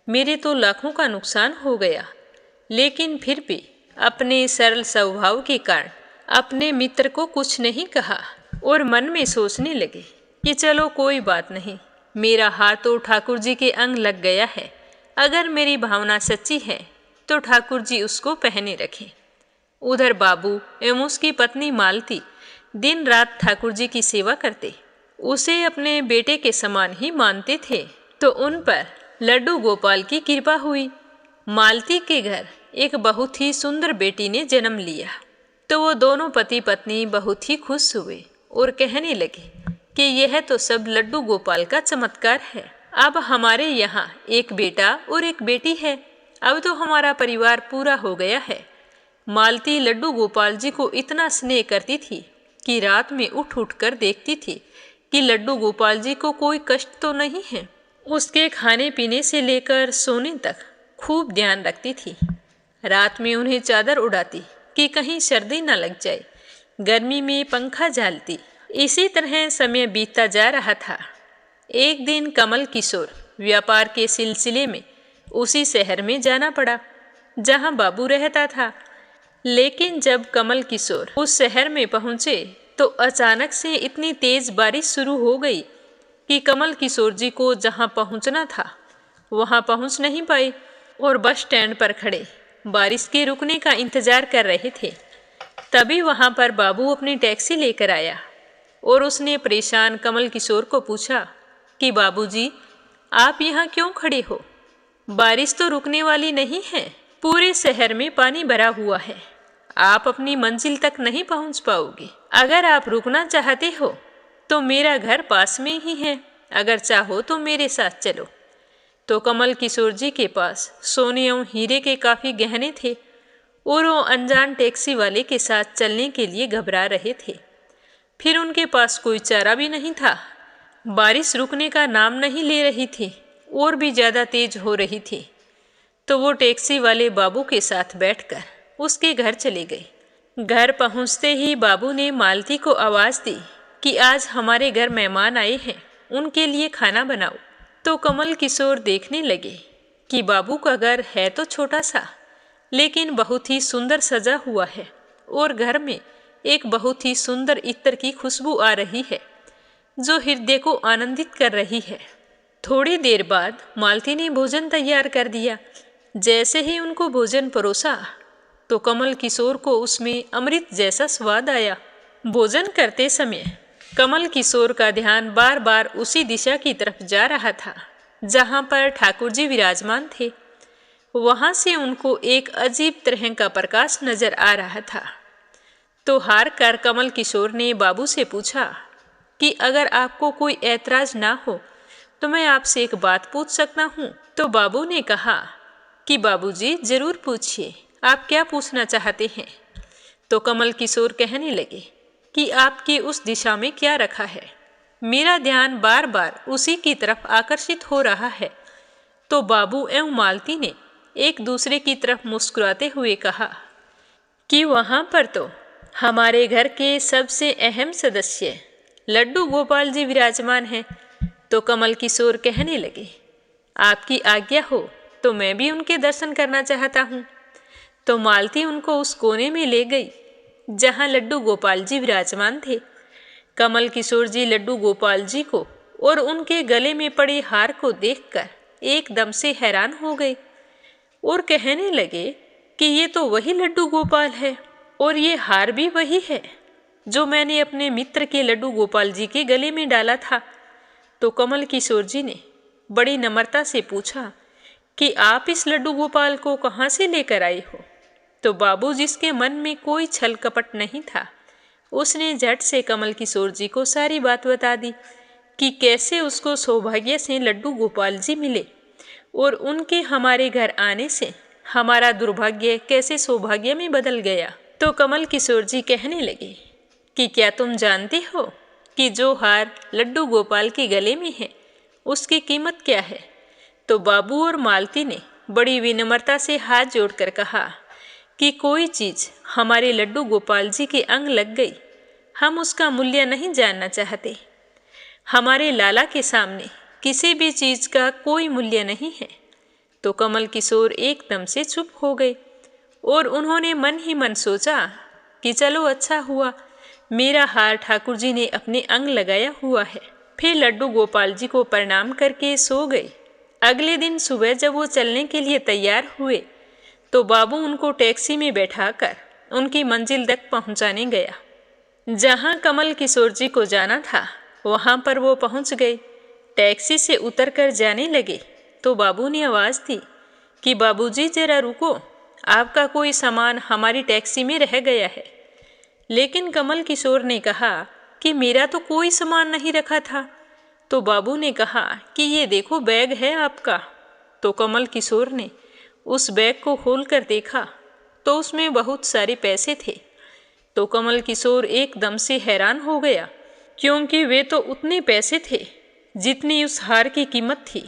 [SPEAKER 1] मेरे तो लाखों का नुकसान हो गया। लेकिन फिर भी अपने सरल स्वभाव के कारण अपने मित्र को कुछ नहीं कहा और मन में सोचने लगे कि चलो कोई बात नहीं, मेरा हार तो ठाकुर जी के अंग लग गया है। अगर मेरी भावना सच्ची है तो ठाकुर जी उसको पहने रखें। उधर बाबू एवं उसकी पत्नी मालती दिन रात ठाकुर जी की सेवा करते, उसे अपने बेटे के समान ही मानते थे। तो उन पर लड्डू गोपाल की कृपा हुई। मालती के घर एक बहुत ही सुंदर बेटी ने जन्म लिया। तो वो दोनों पति पत्नी बहुत ही खुश हुए और कहने लगे कि यह तो सब लड्डू गोपाल का चमत्कार है। अब हमारे यहाँ एक बेटा और एक बेटी है। अब तो हमारा परिवार पूरा हो गया है। मालती लड्डू गोपाल जी को इतना स्नेह करती थी कि रात में उठ उठ कर देखती थी कि लड्डू गोपाल जी को कोई कष्ट तो नहीं है। उसके खाने पीने से लेकर सोने तक खूब ध्यान रखती थी। रात में उन्हें चादर उड़ाती कि कहीं सर्दी न लग जाए, गर्मी में पंखा झालती। इसी तरह समय बीतता जा रहा था। एक दिन कमल किशोर व्यापार के सिलसिले में उसी शहर में जाना पड़ा जहां बाबू रहता था। लेकिन जब कमल किशोर उस शहर में पहुंचे तो अचानक से इतनी तेज बारिश शुरू हो गई कि कमल किशोर जी को जहां पहुंचना था वहां पहुंच नहीं पाए और बस स्टैंड पर खड़े बारिश के रुकने का इंतजार कर रहे थे। तभी वहां पर बाबू अपनी टैक्सी लेकर आया और उसने परेशान कमल किशोर को पूछा कि बाबूजी, आप यहाँ क्यों खड़े हो? बारिश तो रुकने वाली नहीं है। पूरे शहर में पानी भरा हुआ है। आप अपनी मंजिल तक नहीं पहुँच पाओगे। अगर आप रुकना चाहते हो तो मेरा घर पास में ही है। अगर चाहो तो मेरे साथ चलो। तो कमल किशोर जी के पास सोने एवं हीरे के काफ़ी गहने थे और वो अनजान टैक्सी वाले के साथ चलने के लिए घबरा रहे थे। फिर उनके पास कोई चारा भी नहीं था। बारिश रुकने का नाम नहीं ले रही थी और भी ज़्यादा तेज हो रही थी। तो वो टैक्सी वाले बाबू के साथ बैठकर उसके घर चले गए। घर पहुंचते ही बाबू ने मालती को आवाज़ दी कि आज हमारे घर मेहमान आए हैं, उनके लिए खाना बनाओ। तो कमल किशोर देखने लगे कि बाबू का घर है तो छोटा सा, लेकिन बहुत ही सुंदर सजा हुआ है और घर में एक बहुत ही सुंदर इत्र की खुशबू आ रही है जो हृदय को आनंदित कर रही है। थोड़ी देर बाद मालती ने भोजन तैयार कर दिया। जैसे ही उनको भोजन परोसा तो कमल किशोर को उसमें अमृत जैसा स्वाद आया। भोजन करते समय कमल किशोर का ध्यान बार बार उसी दिशा की तरफ जा रहा था जहाँ पर ठाकुर जी विराजमान थे। वहाँ से उनको एक अजीब तरह का प्रकाश नजर आ रहा था। तो हार कर कमल किशोर ने बाबू से पूछा कि अगर आपको कोई ऐतराज ना हो तो मैं आपसे एक बात पूछ सकता हूँ? तो बाबू ने कहा कि बाबूजी जरूर पूछिए, आप क्या पूछना चाहते हैं? तो कमल किशोर कहने लगे कि आपकी उस दिशा में क्या रखा है? मेरा ध्यान बार बार उसी की तरफ आकर्षित हो रहा है। तो बाबू एवं मालती ने एक दूसरे की तरफ मुस्कुराते हुए कहा कि वहाँ पर तो हमारे घर के सबसे अहम सदस्य लड्डू गोपाल जी विराजमान हैं। तो कमल किशोर कहने लगे, आपकी आज्ञा हो तो मैं भी उनके दर्शन करना चाहता हूँ। तो मालती उनको उस कोने में ले गई जहाँ लड्डू गोपाल जी विराजमान थे। कमल किशोर जी लड्डू गोपाल जी को और उनके गले में पड़े हार को देखकर एकदम से हैरान हो गए और कहने लगे कि ये तो वही लड्डू गोपाल है और ये हार भी वही है जो मैंने अपने मित्र के लड्डू गोपाल जी के गले में डाला था। तो कमल किशोर जी ने बड़ी नम्रता से पूछा कि आप इस लड्डू गोपाल को कहाँ से लेकर आए हो? तो बाबू जिसके मन में कोई छल कपट नहीं था, उसने झट से कमल किशोर जी को सारी बात बता दी कि कैसे उसको सौभाग्य से लड्डू गोपाल जी मिले और उनके हमारे घर आने से हमारा दुर्भाग्य कैसे सौभाग्य में बदल गया। तो कमल किशोर जी कहने लगे कि क्या तुम जानते हो कि जो हार लड्डू गोपाल के गले में है उसकी कीमत क्या है? तो बाबू और मालती ने बड़ी विनम्रता से हाथ जोड़कर कहा कि कोई चीज़ हमारे लड्डू गोपाल जी के अंग लग गई, हम उसका मूल्य नहीं जानना चाहते। हमारे लाला के सामने किसी भी चीज़ का कोई मूल्य नहीं है। तो कमल किशोर एकदम से चुप हो गए और उन्होंने मन ही मन सोचा कि चलो अच्छा हुआ, मेरा हार ठाकुर जी ने अपने अंग लगाया हुआ है। फिर लड्डू गोपाल जी को प्रणाम करके सो गए। अगले दिन सुबह जब वो चलने के लिए तैयार हुए तो बाबू उनको टैक्सी में बैठाकर उनकी मंजिल तक पहुंचाने गया। जहां कमल किशोर जी को जाना था वहां पर वो पहुंच गए। टैक्सी से उतरकर जाने लगे तो बाबू ने आवाज़ दी कि बाबूजी जरा रुको, आपका कोई सामान हमारी टैक्सी में रह गया है। लेकिन कमल किशोर ने कहा कि मेरा तो कोई सामान नहीं रखा था। तो बाबू ने कहा कि ये देखो बैग है आपका। तो कमल किशोर ने उस बैग को खोलकर देखा तो उसमें बहुत सारे पैसे थे। तो कमल किशोर एकदम से हैरान हो गया, क्योंकि वे तो उतने पैसे थे जितनी उस हार की कीमत थी।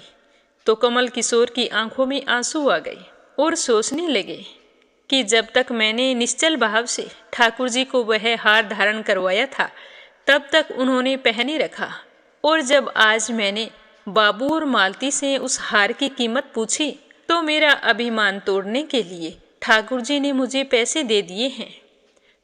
[SPEAKER 1] तो कमल किशोर की आंखों में आंसू आ गए और सोचने लगे कि जब तक मैंने निश्चल भाव से ठाकुर जी को वह हार धारण करवाया था तब तक उन्होंने पहने रखा, और जब आज मैंने बाबू और मालती से उस हार की कीमत पूछी तो मेरा अभिमान तोड़ने के लिए ठाकुर जी ने मुझे पैसे दे दिए हैं।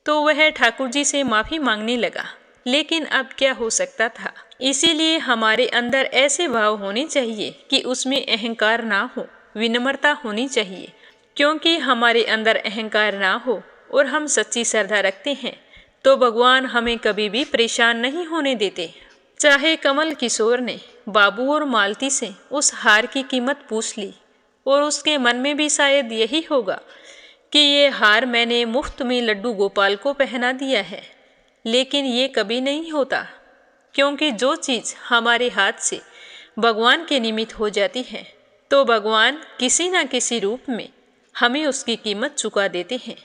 [SPEAKER 1] तो वह ठाकुर जी से माफ़ी मांगने लगा, लेकिन अब क्या हो सकता था। इसीलिए हमारे अंदर ऐसे भाव होने चाहिए कि उसमें अहंकार ना हो, विनम्रता होनी चाहिए। क्योंकि हमारे अंदर अहंकार ना हो और हम सच्ची श्रद्धा रखते हैं तो भगवान हमें कभी भी परेशान नहीं होने देते। चाहे कमल किशोर ने बाबू और मालती से उस हार की कीमत पूछ ली और उसके मन में भी शायद यही होगा कि ये हार मैंने मुफ्त में लड्डू गोपाल को पहना दिया है, लेकिन ये कभी नहीं होता, क्योंकि जो चीज़ हमारे हाथ से भगवान के निमित्त हो जाती है तो भगवान किसी न किसी रूप में हमें उसकी कीमत चुका देते हैं।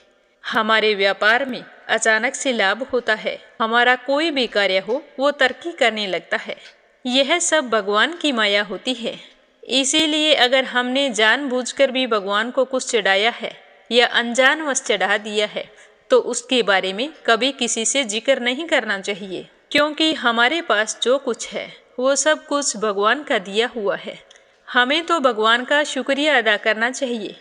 [SPEAKER 1] हमारे व्यापार में अचानक से लाभ होता है, हमारा कोई भी कार्य हो वो तरक्की करने लगता है। यह सब भगवान की माया होती है। इसीलिए अगर हमने जानबूझकर भी भगवान को कुछ चढ़ाया है या अनजानवश चढ़ा दिया है तो उसके बारे में कभी किसी से जिक्र नहीं करना चाहिए, क्योंकि हमारे पास जो कुछ है वो सब कुछ भगवान का दिया हुआ है। हमें तो भगवान का शुक्रिया अदा करना चाहिए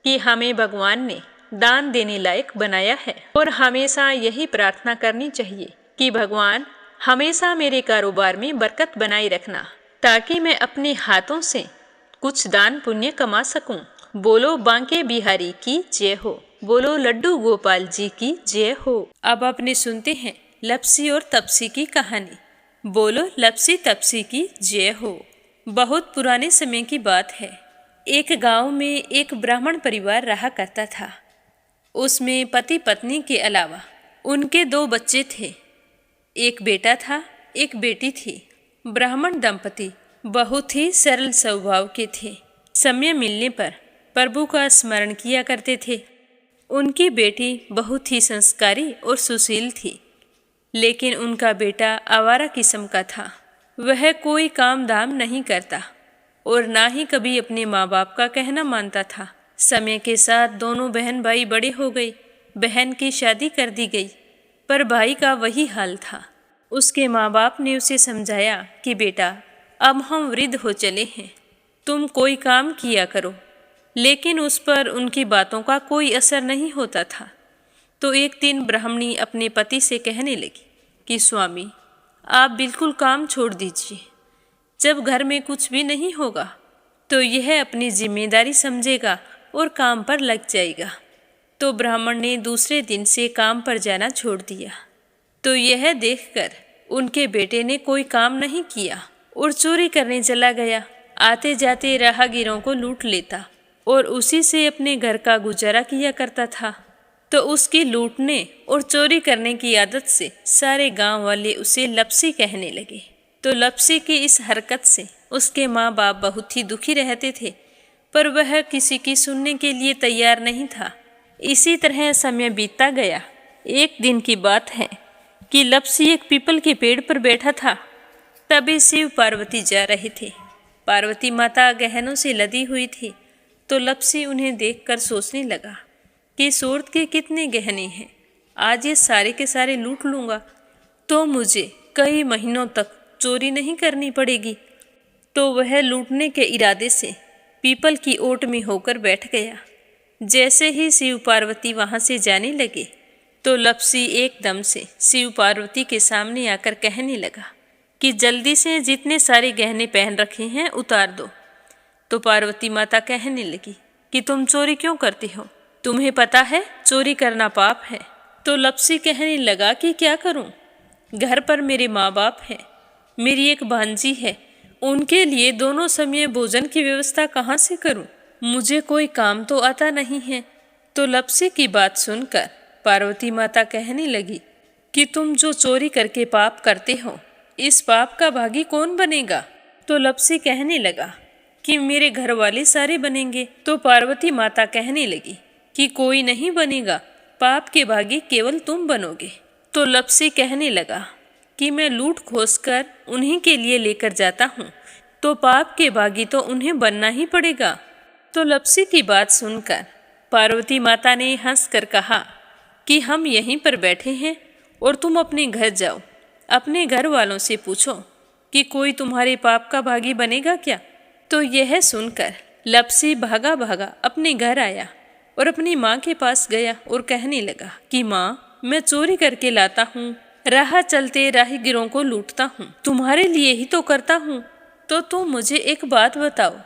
[SPEAKER 1] कि हमें भगवान ने दान देने लायक बनाया है, और हमेशा यही प्रार्थना करनी चाहिए कि भगवान हमेशा मेरे कारोबार में बरकत बनाए रखना, ताकि मैं अपने हाथों से कुछ दान पुण्य कमा सकूं। बोलो बांके बिहारी की जय हो, बोलो लड्डू गोपाल जी की जय हो। अब अपने सुनते हैं लपसी और तपसी की कहानी। बोलो लपसी तपसी की जय हो। बहुत पुराने समय की बात है। एक गांव में एक ब्राह्मण परिवार रहा करता था। उसमें पति पत्नी के अलावा उनके 2 बच्चे थे। एक बेटा था, एक बेटी थी। ब्राह्मण दंपति बहुत ही सरल स्वभाव के थे। समय मिलने पर प्रभु का स्मरण किया करते थे। उनकी बेटी बहुत ही संस्कारी और सुशील थी, लेकिन उनका बेटा आवारा किस्म का था। वह कोई काम धाम नहीं करता और ना ही कभी अपने माँ बाप का कहना मानता था। समय के साथ दोनों बहन भाई बड़े हो गए। बहन की शादी कर दी गई, पर भाई का वही हाल था। उसके माँ बाप ने उसे समझाया कि बेटा अब हम वृद्ध हो चले हैं, तुम कोई काम किया करो, लेकिन उस पर उनकी बातों का कोई असर नहीं होता था। तो एक दिन ब्राह्मणी अपने पति से कहने लगी कि स्वामी आप बिल्कुल काम छोड़ दीजिए। जब घर में कुछ भी नहीं होगा तो यह अपनी जिम्मेदारी समझेगा और काम पर लग जाएगा। तो ब्राह्मण ने दूसरे दिन से काम पर जाना छोड़ दिया। तो यह देखकर उनके बेटे ने कोई काम नहीं किया और चोरी करने चला गया। आते जाते राहगीरों को लूट लेता और उसी से अपने घर का गुजारा किया करता था। तो उसकी लूटने और चोरी करने की आदत से सारे गांव वाले उसे लपसी कहने लगे। तो लपसी की इस हरकत से उसके माँ बाप बहुत ही दुखी रहते थे, पर वह किसी की सुनने के लिए तैयार नहीं था। इसी तरह समय बीतता गया। एक दिन की बात है कि लपसी एक पीपल के पेड़ पर बैठा था। तभी शिव पार्वती जा रहे थे। पार्वती माता गहनों से लदी हुई थी, तो लपसी उन्हें देखकर सोचने लगा कि सूरत के कितने गहने हैं। आज ये सारे के सारे लूट लूँगा तो मुझे कई महीनों तक चोरी नहीं करनी पड़ेगी। तो वह लूटने के इरादे से पीपल की ओट में होकर बैठ गया। जैसे ही शिव पार्वती वहाँ से जाने लगे तो लपसी एकदम से शिव पार्वती के सामने आकर कहने लगा कि जल्दी से जितने सारे गहने पहन रखे हैं उतार दो। तो पार्वती माता कहने लगी कि तुम चोरी क्यों करती हो, तुम्हें पता है चोरी करना पाप है। तो लपसी कहने लगा कि क्या करूं, घर पर मेरे माँ बाप हैं, मेरी एक भांजी है, उनके लिए दोनों समय भोजन की व्यवस्था कहाँ से करूं, मुझे कोई काम तो आता नहीं है। तो लपसी की बात सुनकर पार्वती माता कहने लगी कि तुम जो चोरी करके पाप करते हो, इस पाप का भागी कौन बनेगा। तो लपसी कहने लगा कि मेरे घर वाले सारे बनेंगे। तो पार्वती माता कहने लगी कि कोई नहीं बनेगा, पाप के भागी केवल तुम बनोगे। तो लपसी कहने लगा कि मैं लूट खोस कर उन्हीं के लिए लेकर जाता हूँ, तो पाप के भागी तो उन्हें बनना ही पड़ेगा। तो लपसी की बात सुनकर पार्वती माता ने हंसकर कहा कि हम यहीं पर बैठे हैं और तुम अपने घर जाओ, अपने घर वालों से पूछो कि कोई तुम्हारे पाप का भागी बनेगा क्या। तो यह सुनकर लपसी भागा भागा अपने घर आया और अपनी माँ के पास गया और कहने लगा कि माँ, मैं चोरी करके लाता हूँ, राह चलते राहगीरों को लूटता हूँ, तुम्हारे लिए ही तो करता हूँ। तो तुम मुझे एक बात बताओ,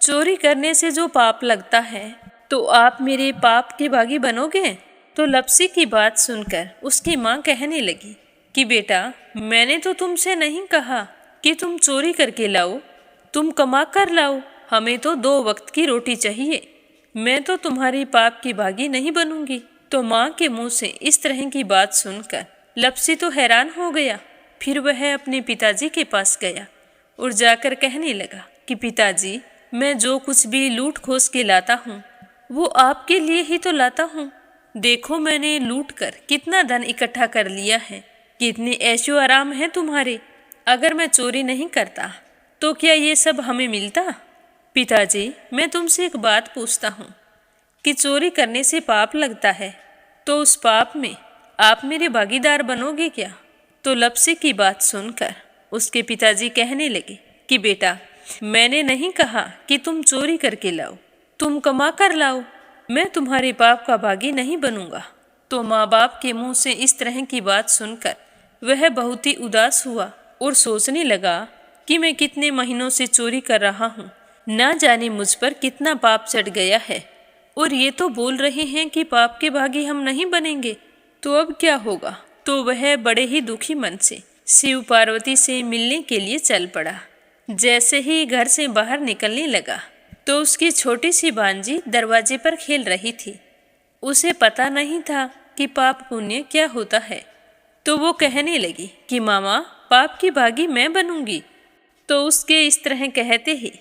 [SPEAKER 1] चोरी करने से जो पाप लगता है तो आप मेरे पाप के भागी बनोगे। तो लपसी की बात सुनकर उसकी माँ कहने लगी कि बेटा, मैंने तो तुमसे नहीं कहा कि तुम चोरी करके लाओ, तुम कमा कर लाओ, हमें तो 2 वक्त की रोटी चाहिए, मैं तो तुम्हारी पाप की भागी नहीं बनूंगी। तो माँ के मुंह से इस तरह की बात सुनकर लपसी तो हैरान हो गया। फिर वह अपने पिताजी के पास गया और जाकर कहने लगा कि पिताजी, मैं जो कुछ भी लूट खोस के लाता हूँ वो आपके लिए ही तो लाता हूँ। देखो मैंने लूट कर कितना धन इकट्ठा कर लिया है, कितने ऐशो आराम है तुम्हारे। अगर मैं चोरी नहीं करता तो क्या ये सब हमें मिलता। पिताजी, मैं तुमसे एक बात पूछता हूँ कि चोरी करने से पाप लगता है, तो उस पाप में आप मेरे भागीदार बनोगे क्या। तो लपसी की बात सुनकर उसके पिताजी कहने लगे कि बेटा, मैंने नहीं कहा कि तुम चोरी करके लाओ, तुम कमा कर लाओ, मैं तुम्हारे पाप का भागी नहीं बनूंगा। तो माँ बाप के मुंह से इस तरह की बात सुनकर वह बहुत ही उदास हुआ और सोचने लगा कि मैं कितने महीनों से चोरी कर रहा हूँ, ना जाने मुझ पर कितना पाप चढ़ गया है, और ये तो बोल रहे हैं कि पाप के भागी हम नहीं बनेंगे, तो अब क्या होगा। तो वह बड़े ही दुखी मन से शिव पार्वती से मिलने के लिए चल पड़ा। जैसे ही घर से बाहर निकलने लगा तो उसकी छोटी सी भांजी दरवाजे पर खेल रही थी। उसे पता नहीं था कि पाप पुण्य क्या होता है, तो वो कहने लगी कि मामा, पाप की भागी मैं बनूंगी। तो उसके इस तरह कहते ही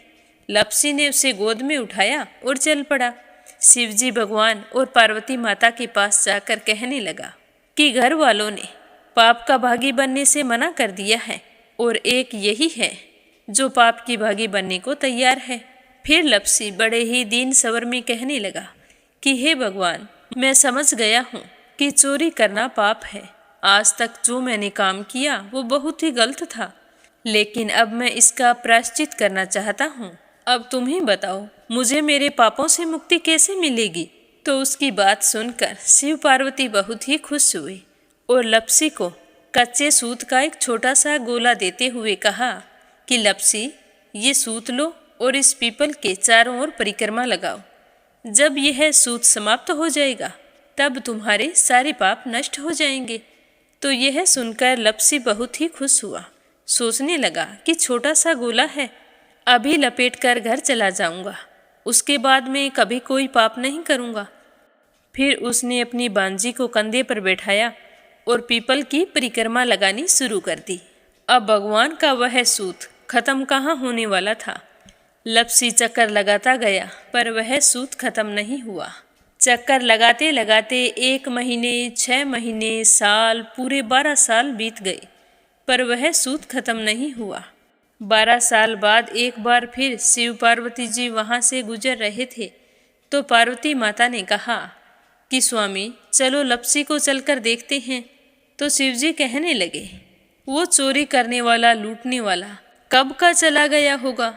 [SPEAKER 1] लपसी ने उसे गोद में उठाया और चल पड़ा। शिवजी भगवान और पार्वती माता के पास जाकर कहने लगा कि घर वालों ने पाप का भागी बनने से मना कर दिया है और एक यही है जो पाप की भागी बनने को तैयार है। फिर लपसी बड़े ही दीन स्वर में कहने लगा कि हे भगवान, मैं समझ गया हूँ कि चोरी करना पाप है। आज तक जो मैंने काम किया वो बहुत ही गलत था, लेकिन अब मैं इसका प्रायश्चित करना चाहता हूँ। अब तुम ही बताओ, मुझे मेरे पापों से मुक्ति कैसे मिलेगी। तो उसकी बात सुनकर शिव पार्वती बहुत ही खुश हुए और लपसी को कच्चे सूत का एक छोटा सा गोला देते हुए कहा कि लपसी, ये सूत लो और इस पीपल के चारों ओर परिक्रमा लगाओ। जब यह सूत समाप्त हो जाएगा तब तुम्हारे सारे पाप नष्ट हो जाएंगे। तो यह सुनकर लपसी बहुत ही खुश हुआ। सोचने लगा कि छोटा सा गोला है, अभी लपेट कर घर चला जाऊंगा, उसके बाद में कभी कोई पाप नहीं करूंगा। फिर उसने अपनी बांजी को कंधे पर बैठाया और पीपल की परिक्रमा लगानी शुरू कर दी। अब भगवान का वह सूत खत्म कहाँ होने वाला था। लपसी चक्कर लगाता गया पर वह सूत खत्म नहीं हुआ। चक्कर लगाते लगाते 1 महीने, 6 महीने, साल, पूरे 12 साल बीत गए पर वह सूत खत्म नहीं हुआ। 12 साल बाद एक बार फिर शिव पार्वती जी वहाँ से गुजर रहे थे तो पार्वती माता ने कहा कि स्वामी चलो लपसी को चलकर देखते हैं। तो शिवजी कहने लगे, वो चोरी करने वाला लूटने वाला कब का चला गया होगा।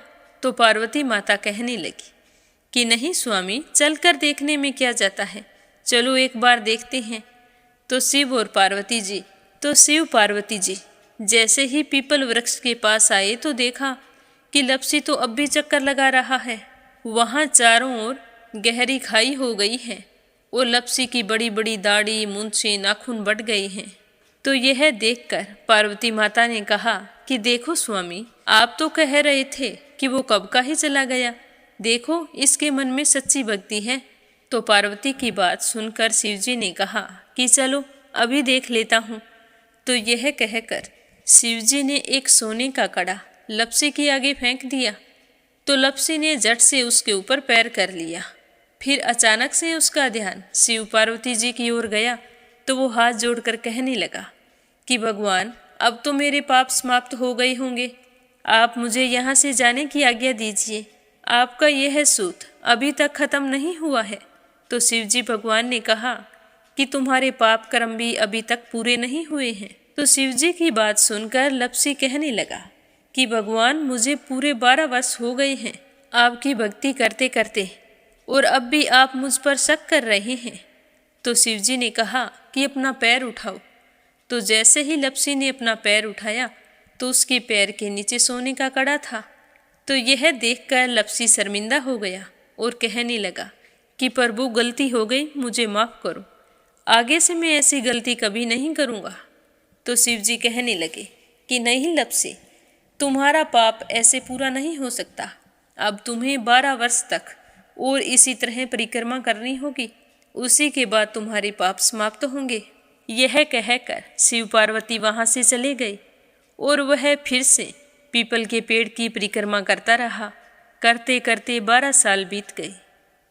[SPEAKER 1] तो पार्वती माता कहने लगी कि नहीं स्वामी, चलकर देखने में क्या जाता है, चलो एक बार देखते हैं। तो शिव पार्वती जी जैसे ही पीपल वृक्ष के पास आए तो देखा कि लपसी तो अब भी चक्कर लगा रहा है। वहाँ चारों ओर गहरी खाई हो गई है और लपसी की बड़ी बड़ी दाढ़ी, मूंछें, नाखून बढ़ गए हैं। तो यह देखकर पार्वती माता ने कहा कि देखो स्वामी, आप तो कह रहे थे कि वो कब का ही चला गया, देखो इसके मन में सच्ची भक्ति है। तो पार्वती की बात सुनकर शिवजी ने कहा कि चलो अभी देख लेता हूँ। तो यह कहकर शिवजी ने एक सोने का कड़ा लपसी के आगे फेंक दिया। तो लपसी ने झट से उसके ऊपर पैर कर लिया। फिर अचानक से उसका ध्यान शिव पार्वती जी की ओर गया तो वो हाथ जोड़कर कहने लगा कि भगवान, अब तो मेरे पाप समाप्त हो गए होंगे, आप मुझे यहाँ से जाने की आज्ञा दीजिए, आपका यह सूत अभी तक खत्म नहीं हुआ है। तो शिवजी भगवान ने कहा कि तुम्हारे पाप कर्म भी अभी तक पूरे नहीं हुए हैं। तो शिवजी की बात सुनकर लपसी कहने लगा कि भगवान, मुझे पूरे 12 वर्ष हो गए हैं आपकी भक्ति करते करते, और अब भी आप मुझ पर शक कर रहे हैं। तो शिवजी ने कहा कि अपना पैर उठाओ। तो जैसे ही लपसी ने अपना पैर उठाया तो उसके पैर के नीचे सोने का कड़ा था। तो यह देखकर लपसी शर्मिंदा हो गया और कहने लगा कि प्रभु, गलती हो गई, मुझे माफ़ करो, आगे से मैं ऐसी गलती कभी नहीं करूँगा। तो शिवजी कहने लगे कि नहीं लपसी, तुम्हारा पाप ऐसे पूरा नहीं हो सकता, अब तुम्हें 12 वर्ष तक और इसी तरह परिक्रमा करनी होगी, उसी के बाद तुम्हारे पाप समाप्त होंगे। यह कहकर शिव पार्वती वहाँ से चले गए और वह फिर से पीपल के पेड़ की परिक्रमा करता रहा। करते करते 12 साल बीत गए।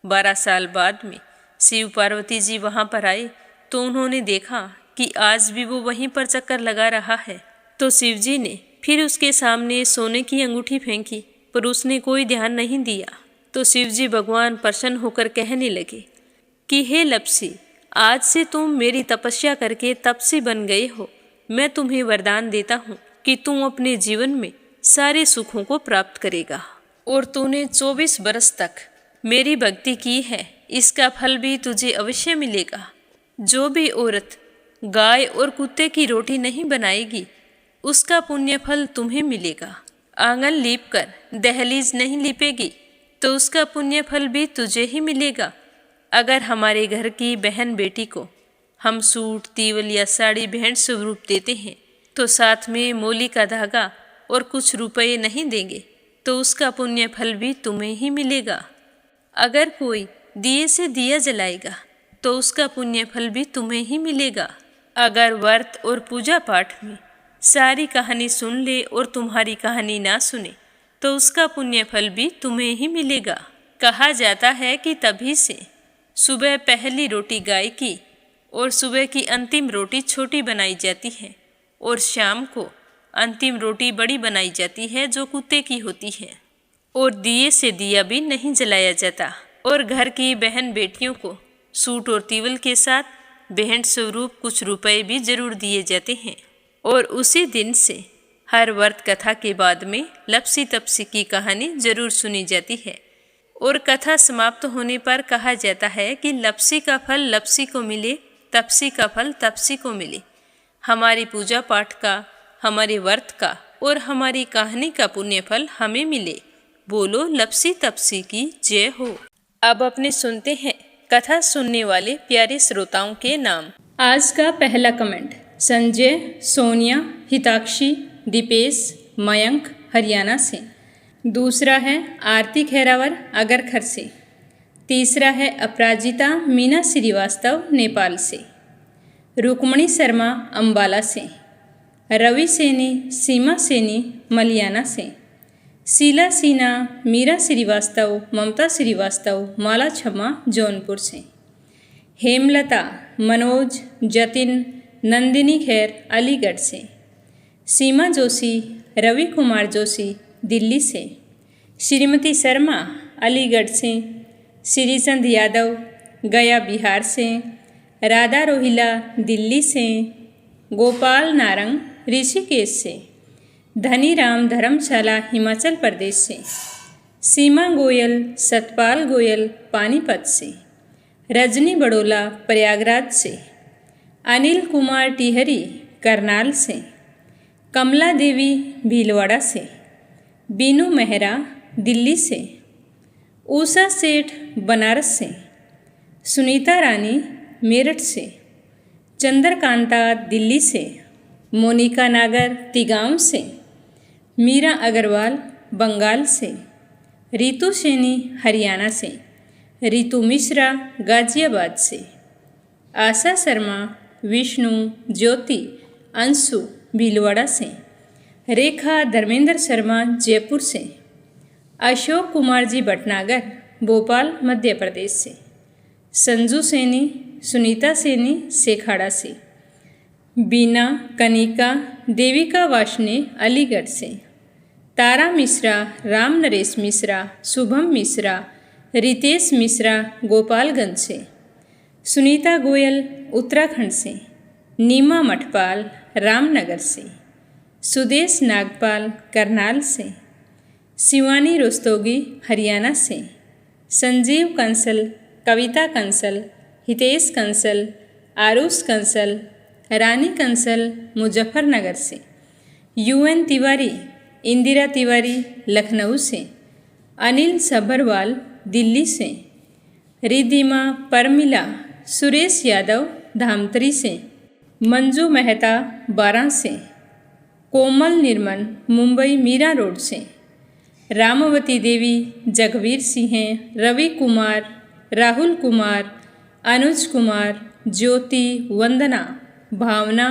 [SPEAKER 1] 12 साल बाद में शिव पार्वती जी वहाँ पर आए तो उन्होंने देखा कि आज भी वो वहीं पर चक्कर लगा रहा है। तो शिवजी ने फिर उसके सामने सोने की अंगूठी फेंकी, पर उसने कोई ध्यान नहीं दिया। तो शिवजी भगवान प्रसन्न होकर कहने लगे कि हे लपसी, आज से तुम मेरी तपस्या करके तपसी बन गए हो। मैं तुम्हें वरदान देता हूँ कि तुम अपने जीवन में सारे सुखों को प्राप्त करेगा। और तूने 24 बरस तक मेरी भक्ति की है, इसका फल भी तुझे अवश्य मिलेगा। जो भी औरत गाय और कुत्ते की रोटी नहीं बनाएगी, उसका पुण्य फल तुम्हें मिलेगा। आंगन लीप कर दहलीज नहीं लीपेगी तो उसका पुण्य फल भी तुझे ही मिलेगा। अगर हमारे घर की बहन बेटी को हम सूट, तीवल या साड़ी भेंट स्वरूप देते हैं तो साथ में मोली का धागा और कुछ रुपये नहीं देंगे तो उसका पुण्य फल भी तुम्हें ही मिलेगा। अगर कोई दिए से दिया जलाएगा तो उसका पुण्य फल भी तुम्हें ही मिलेगा। अगर व्रत और पूजा पाठ में सारी कहानी सुन ले और तुम्हारी कहानी ना सुने तो उसका पुण्य फल भी तुम्हें ही मिलेगा। कहा जाता है कि तभी से सुबह पहली रोटी गाय की और सुबह की अंतिम रोटी छोटी बनाई जाती है और शाम को अंतिम रोटी बड़ी बनाई जाती है जो कुत्ते की होती है। और दिए से दिया भी नहीं जलाया जाता और घर की बहन बेटियों को सूट और तीवल के साथ भेंट स्वरूप कुछ रुपए भी जरूर दिए जाते हैं। और उसी दिन से हर व्रत कथा के बाद में लपसी तपसी की कहानी जरूर सुनी जाती है। और कथा समाप्त होने पर कहा जाता है कि लपसी का फल लपसी को मिले, तपसी का फल तपसी को मिले। हमारी पूजा पाठ का, हमारे व्रत का और हमारी कहानी का पुण्य फल हमें मिले। बोलो लपसी तपसी की जय हो। अब अपने सुनते हैं कथा सुनने वाले प्यारे श्रोताओं के नाम। आज का पहला कमेंट संजय, सोनिया, हिताक्षी, दीपेश, मयंक हरियाणा से। दूसरा है आरती खैरावर अगरखर से। तीसरा है अपराजिता मीना श्रीवास्तव नेपाल से। रुक्मणी शर्मा अंबाला से। रवि सैनी, सीमा सैनी मलियाना से। शीला सिन्हा, मीरा श्रीवास्तव, ममता श्रीवास्तव माला छम्मा जौनपुर से। हेमलता, मनोज, जतिन, नंदिनी खैर अलीगढ़ से। सीमा जोशी रवि कुमार जोशी दिल्ली से, श्रीमती शर्मा अलीगढ़ से, श्रीचंद यादव गया बिहार से, राधा रोहिला दिल्ली से, गोपाल नारंग ऋषिकेश से, धनीराम धर्मशाला हिमाचल प्रदेश से, सीमा गोयल सतपाल गोयल पानीपत से, रजनी बड़ोला प्रयागराज से, अनिल कुमार टिहरी करनाल से, कमला देवी भीलवाड़ा से, बीनू मेहरा दिल्ली से, उषा सेठ बनारस से, सुनीता रानी मेरठ से, चंद्रकांता दिल्ली से, मोनिका नागर तिगांव से, मीरा अग्रवाल बंगाल से, रितु सैनी हरियाणा से, रितु मिश्रा गाजियाबाद से, आशा शर्मा विष्णु ज्योति अंशु भीलवाड़ा से, रेखा धर्मेंद्र शर्मा जयपुर से, अशोक कुमार जी भटनागर भोपाल मध्य प्रदेश से, संजू सैनी सुनीता सैनी सेखाड़ा से, बीना कनिका देविका वाशने अलीगढ़ से, तारा मिश्रा राम नरेश मिश्रा शुभम मिश्रा रितेश मिश्रा गोपालगंज से, सुनीता गोयल उत्तराखंड से, नीमा मठपाल रामनगर से, सुदेश नागपाल करनाल से, शिवानी रोस्तोगी हरियाणा से, संजीव कंसल कविता कंसल हितेश कंसल आरुष कंसल रानी कंसल मुजफ्फरनगर से, UN तिवारी इंदिरा तिवारी लखनऊ से, अनिल सभरवाल दिल्ली से, रिद्धिमा परमिला सुरेश यादव धामतरी से, मंजू मेहता बारां से, कोमल निर्मल मुंबई मीरा रोड से, रामवती देवी जगवीर सिंह रवि कुमार राहुल कुमार अनुज कुमार ज्योति वंदना भावना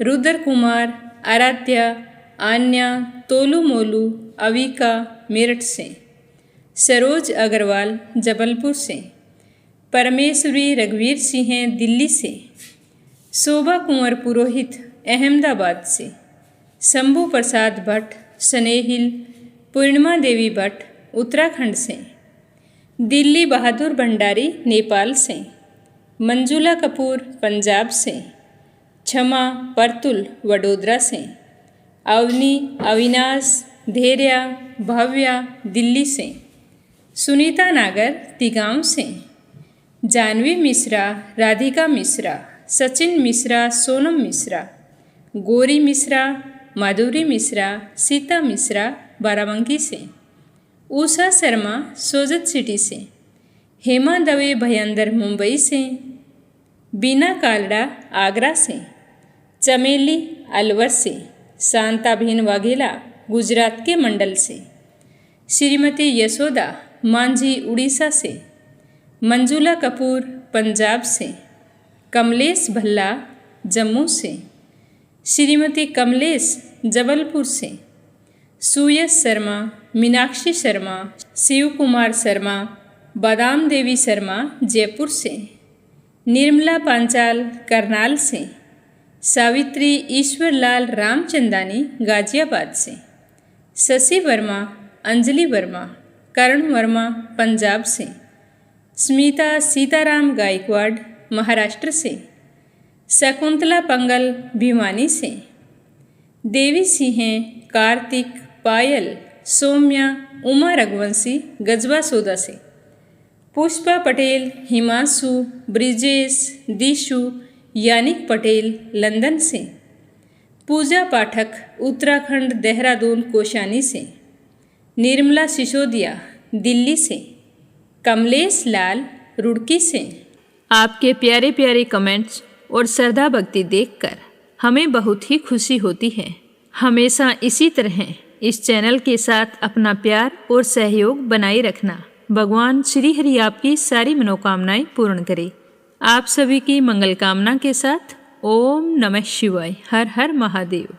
[SPEAKER 1] रुद्र कुमार आराध्या आन्या तोलू मोलू अविका मेरठ से, सरोज अग्रवाल जबलपुर से, परमेश्वरी रघुवीर सिंह दिल्ली से, शोभा कुंवर पुरोहित अहमदाबाद से, शंभू प्रसाद भट्ट स्नेहिल पूर्णिमा देवी भट्ट उत्तराखंड से, दिल्ली बहादुर भंडारी नेपाल से, मंजुला कपूर पंजाब से, क्षमा परतुल वडोदरा से, अवनी अविनाश धैर्या भव्या दिल्ली से, सुनीता नागर तिगांव से, जानवी मिश्रा राधिका मिश्रा सचिन मिश्रा सोनम मिश्रा, गौरी मिश्रा माधुरी मिश्रा सीता मिश्रा बाराबंकी से, उषा शर्मा सोजत सिटी से, हेमा दवे भयंदर मुंबई से, बीना कालड़ा आगरा से, चमेली अलवर से, शांताबेन वाघेला गुजरात के मंडल से, श्रीमती यशोदा मांझी उड़ीसा से, मंजुला कपूर पंजाब से, कमलेश भल्ला जम्मू से, श्रीमती कमलेश जबलपुर से, सुयश शर्मा मीनाक्षी शर्मा शिव कुमार शर्मा बादाम देवी शर्मा जयपुर से, निर्मला पांचाल करनाल से, सावित्री ईश्वरलाल रामचंदानी गाजियाबाद से, शशि वर्मा अंजलि वर्मा करण वर्मा पंजाब से, स्मिता सीताराम गायकवाड़ महाराष्ट्र से, शकुंतला पंगल भिवानी से, देवी सिंह कार्तिक पायल सौम्या उमा रघुवंशी गजबा सोदा से, पुष्पा पटेल हिमांशु ब्रिजेश दिशु यानिक पटेल लंदन से, पूजा पाठक उत्तराखंड देहरादून कोशानी से, निर्मला सिसोदिया दिल्ली से, कमलेश लाल रुड़की से। आपके प्यारे प्यारे कमेंट्स और श्रद्धा भक्ति देखकर हमें बहुत ही खुशी होती है। हमेशा इसी तरह इस चैनल के साथ अपना प्यार और सहयोग बनाए रखना। भगवान श्री हरि आपकी सारी मनोकामनाएं पूर्ण करे। आप सभी की मंगल कामना के साथ ओम नमः शिवाय। हर हर महादेव।